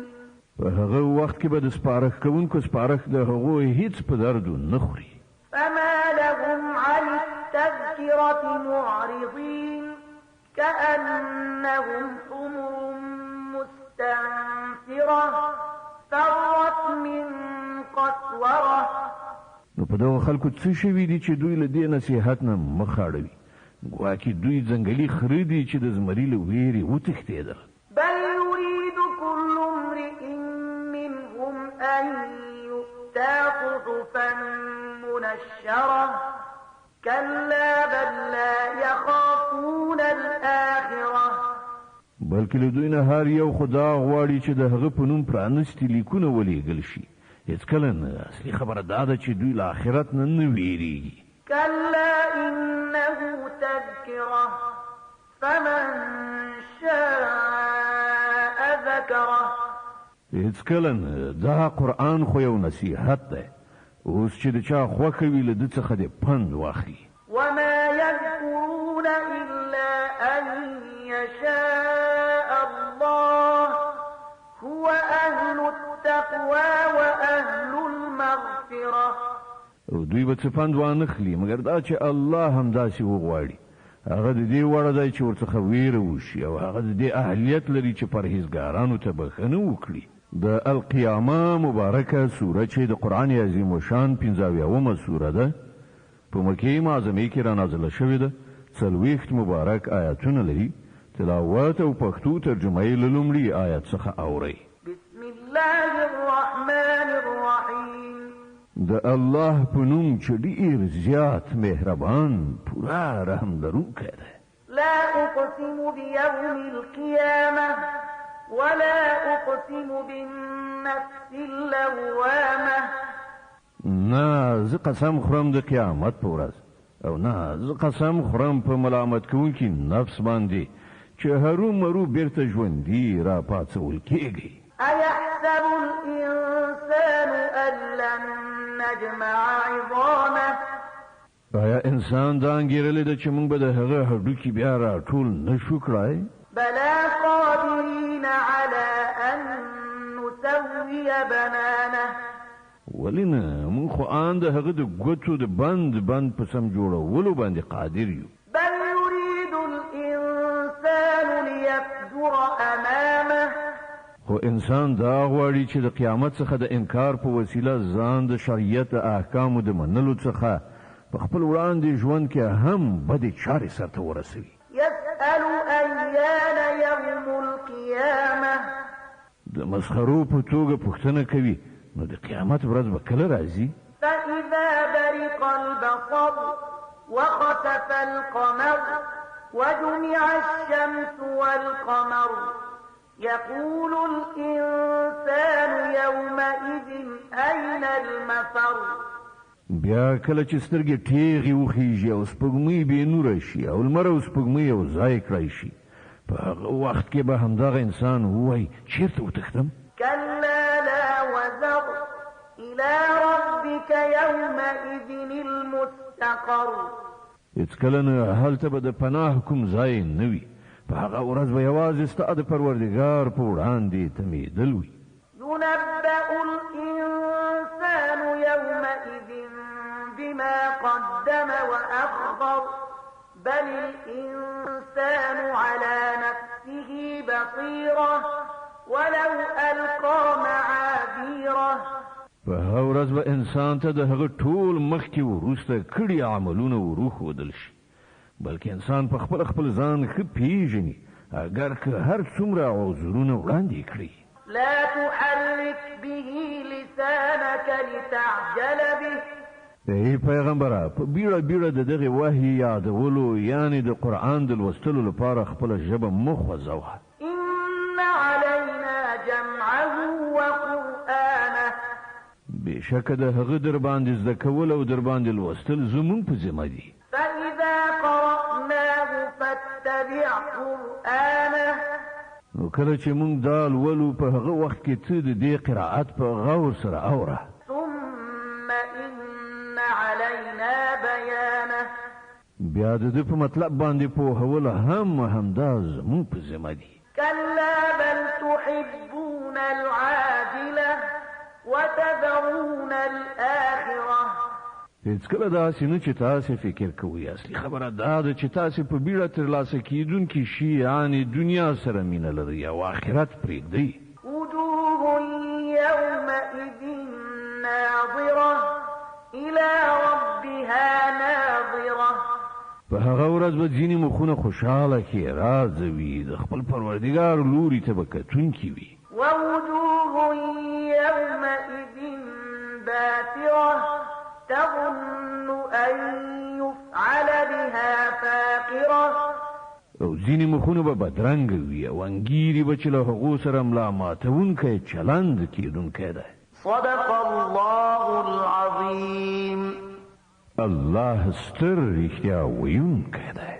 په هغه وخت کې به د سپارښت کوونکو سپارښت د هغوی هیڅ په دردو نه خوري فما لهم عن التذكرة معرضين كأنهم حمر مستنفرة فرت من قسورة نو په دغه خلکو څه شوي دي چې دوی له دې نصیحت نه مخ اړوي ګواکې دوی ځنګلي خره دي چې د زمري له ویرې وتښتېدل بل يريد كل امرئ منهم أن يؤتى صحفا منشرة كلا بل لا يخافون الآخرة بلکې له دوی نه هر یو خدا غواړي چې د هغه په نوم پرانستي لیکونه ولېږل شي هیڅ کله نه اصلي خبره دا ده چې دوی له آخرت نه نه ویریږي كلا إنه تذكرة فمن شاء ذكره هیڅ کله نه دا قرآن خو یو نصیحت دی اوس چې د چا خوښه وي له ده څخه دې پند واخلي وما يذكرون إلا أن يشاء الله هو أهل التقوى وأهل المغفرة او دوی به څه پند وانخلي مګر دا چې الله هم داسې وغواړي هغه د دې وړه دی چې ورڅخه ویره وشي او هغه د دې اهلیت لري چې پرهیزګارانو ته بخښنه وکړي د القیامه مبارکه سوره چې د قرآن عظیم شان 15 سوره ده په مکه معظمه کې را نازله شوې ده 40 مبارک آیاتونه لري تلاوت او پښتو ترجمه یې له لومړي آیت څخه اورئ بسم الله الرحمن الرحيم د الله په نوم چې ډېر زیات مهربان پورا رحم لرونکی دی لا أقسم بيوم القيامة ولا أقسم بالنفس اللوامة نه زه قسم خورم د قیامت په ورځ او نه زه قسم خورم په ملامت کوونکي نفس باندې چې هرو مرو بیرته ژوندي را پاڅول کېږي أيحسب الإنسان أن لن نجمع عظامه آیا انسان دا انګیرلی ده چې موږ به د هغه هډوکي بیا راټول نه شو کړای بلى قادرين على أن نسوي يؤدي بنانه ولې نه موږ خو ان د هغه د ګوتو د بند په سم جوړولو باندې قادر یو. بل يريد الإنسان ليفجر أمامه خو انسان دا غواړي چې د قیامت څخه د انکار په وسیله ځان د شریعت احکامو د منلو څخه په خپل وړاندې ژوند کې هم بدې چارې سرته ورسوي. يسأل أيان يوم القيامة د مسخرو په توګه پوښتنه کوي نو د قیامت ورځ به کله راځي؟ فإذا برق البصر وخسف القمر وجمع الشمس والقمر يقول الإنسان يومئذ أين المفر. بیا کله چې سترګې ټیغې وخیږي او سپوږمۍ بې نوره شي او لمر او سپوږمۍ یو ځای کړی شي په هغه وخت کې به همدغه انسان ووایي چیرته وتښتم؟ كلا لا وزر إلى ربك يومئذ المستقر. هېڅکله نه هلته به د پناه کوم ځای نه وي. په هغه ورځ به یوازې ستا د پروردګار په وړاندې تمېدل وي. ينبأ الإنسان يومئذ بما قدم وأخر بل الإنسان على نفسه بصيرة ولو ألقى معاذيره. په هغه ورځ به انسان ته د هغه ټول مخکې وروسته کړي عملونه وروښودل شي، بلکې انسان په خپل ځان ښه پیژني اگر که هر څومره عذرونه وړاندې کړي. لا تحرك به لسانك لتعجل به. ای پیغمبره په بیړه د دغه وحی یادولو یعنی د قرآن د لوستلو لپاره خپل ژبه مه خوځوه. إن علينا جمعه وقرآنه. بېشکه د هغه در باندې زده کول او در باندې لوستل زموږ په ذمه دي. فإذا قرأناه فاتبع قرآنه. نو کله چې موږ دا لولو په هغه وخت کې ته د دې قرائت په غور سره اوره. ثم إن علينا بيانه. بیا د دې په مطلب باندې پوهول همدا زموږ په ذمه دي. كلا بل تحبون العاجلة وتذرون الآخرة. هېڅکله داسې نه چې تاسې فکر کوئ. اصلي خبره دا ده چې تاسې په بیړه ترلاسه کیدونکي شي یعنې دنیا سره مینه لرئ او آخرت پرېږدئ. وجوه يومئذ ناظرة إلى ربها ناظرة. په هغه ورځ به ځینې مخونه خوشحاله ښېرازه وي، د خپل پروردګار لوري ته به کتونکي وي. ووجوه يومئذ باسرة تظن أن يفعل بها فاقرة. او ځینې مخونه به بدرنګه وي او انګیري به چې له هغو سره ملا ماتونکی چلند کېدونکی دی. صدق الله العظيم. الله ستر رښتیا ویونکی دی.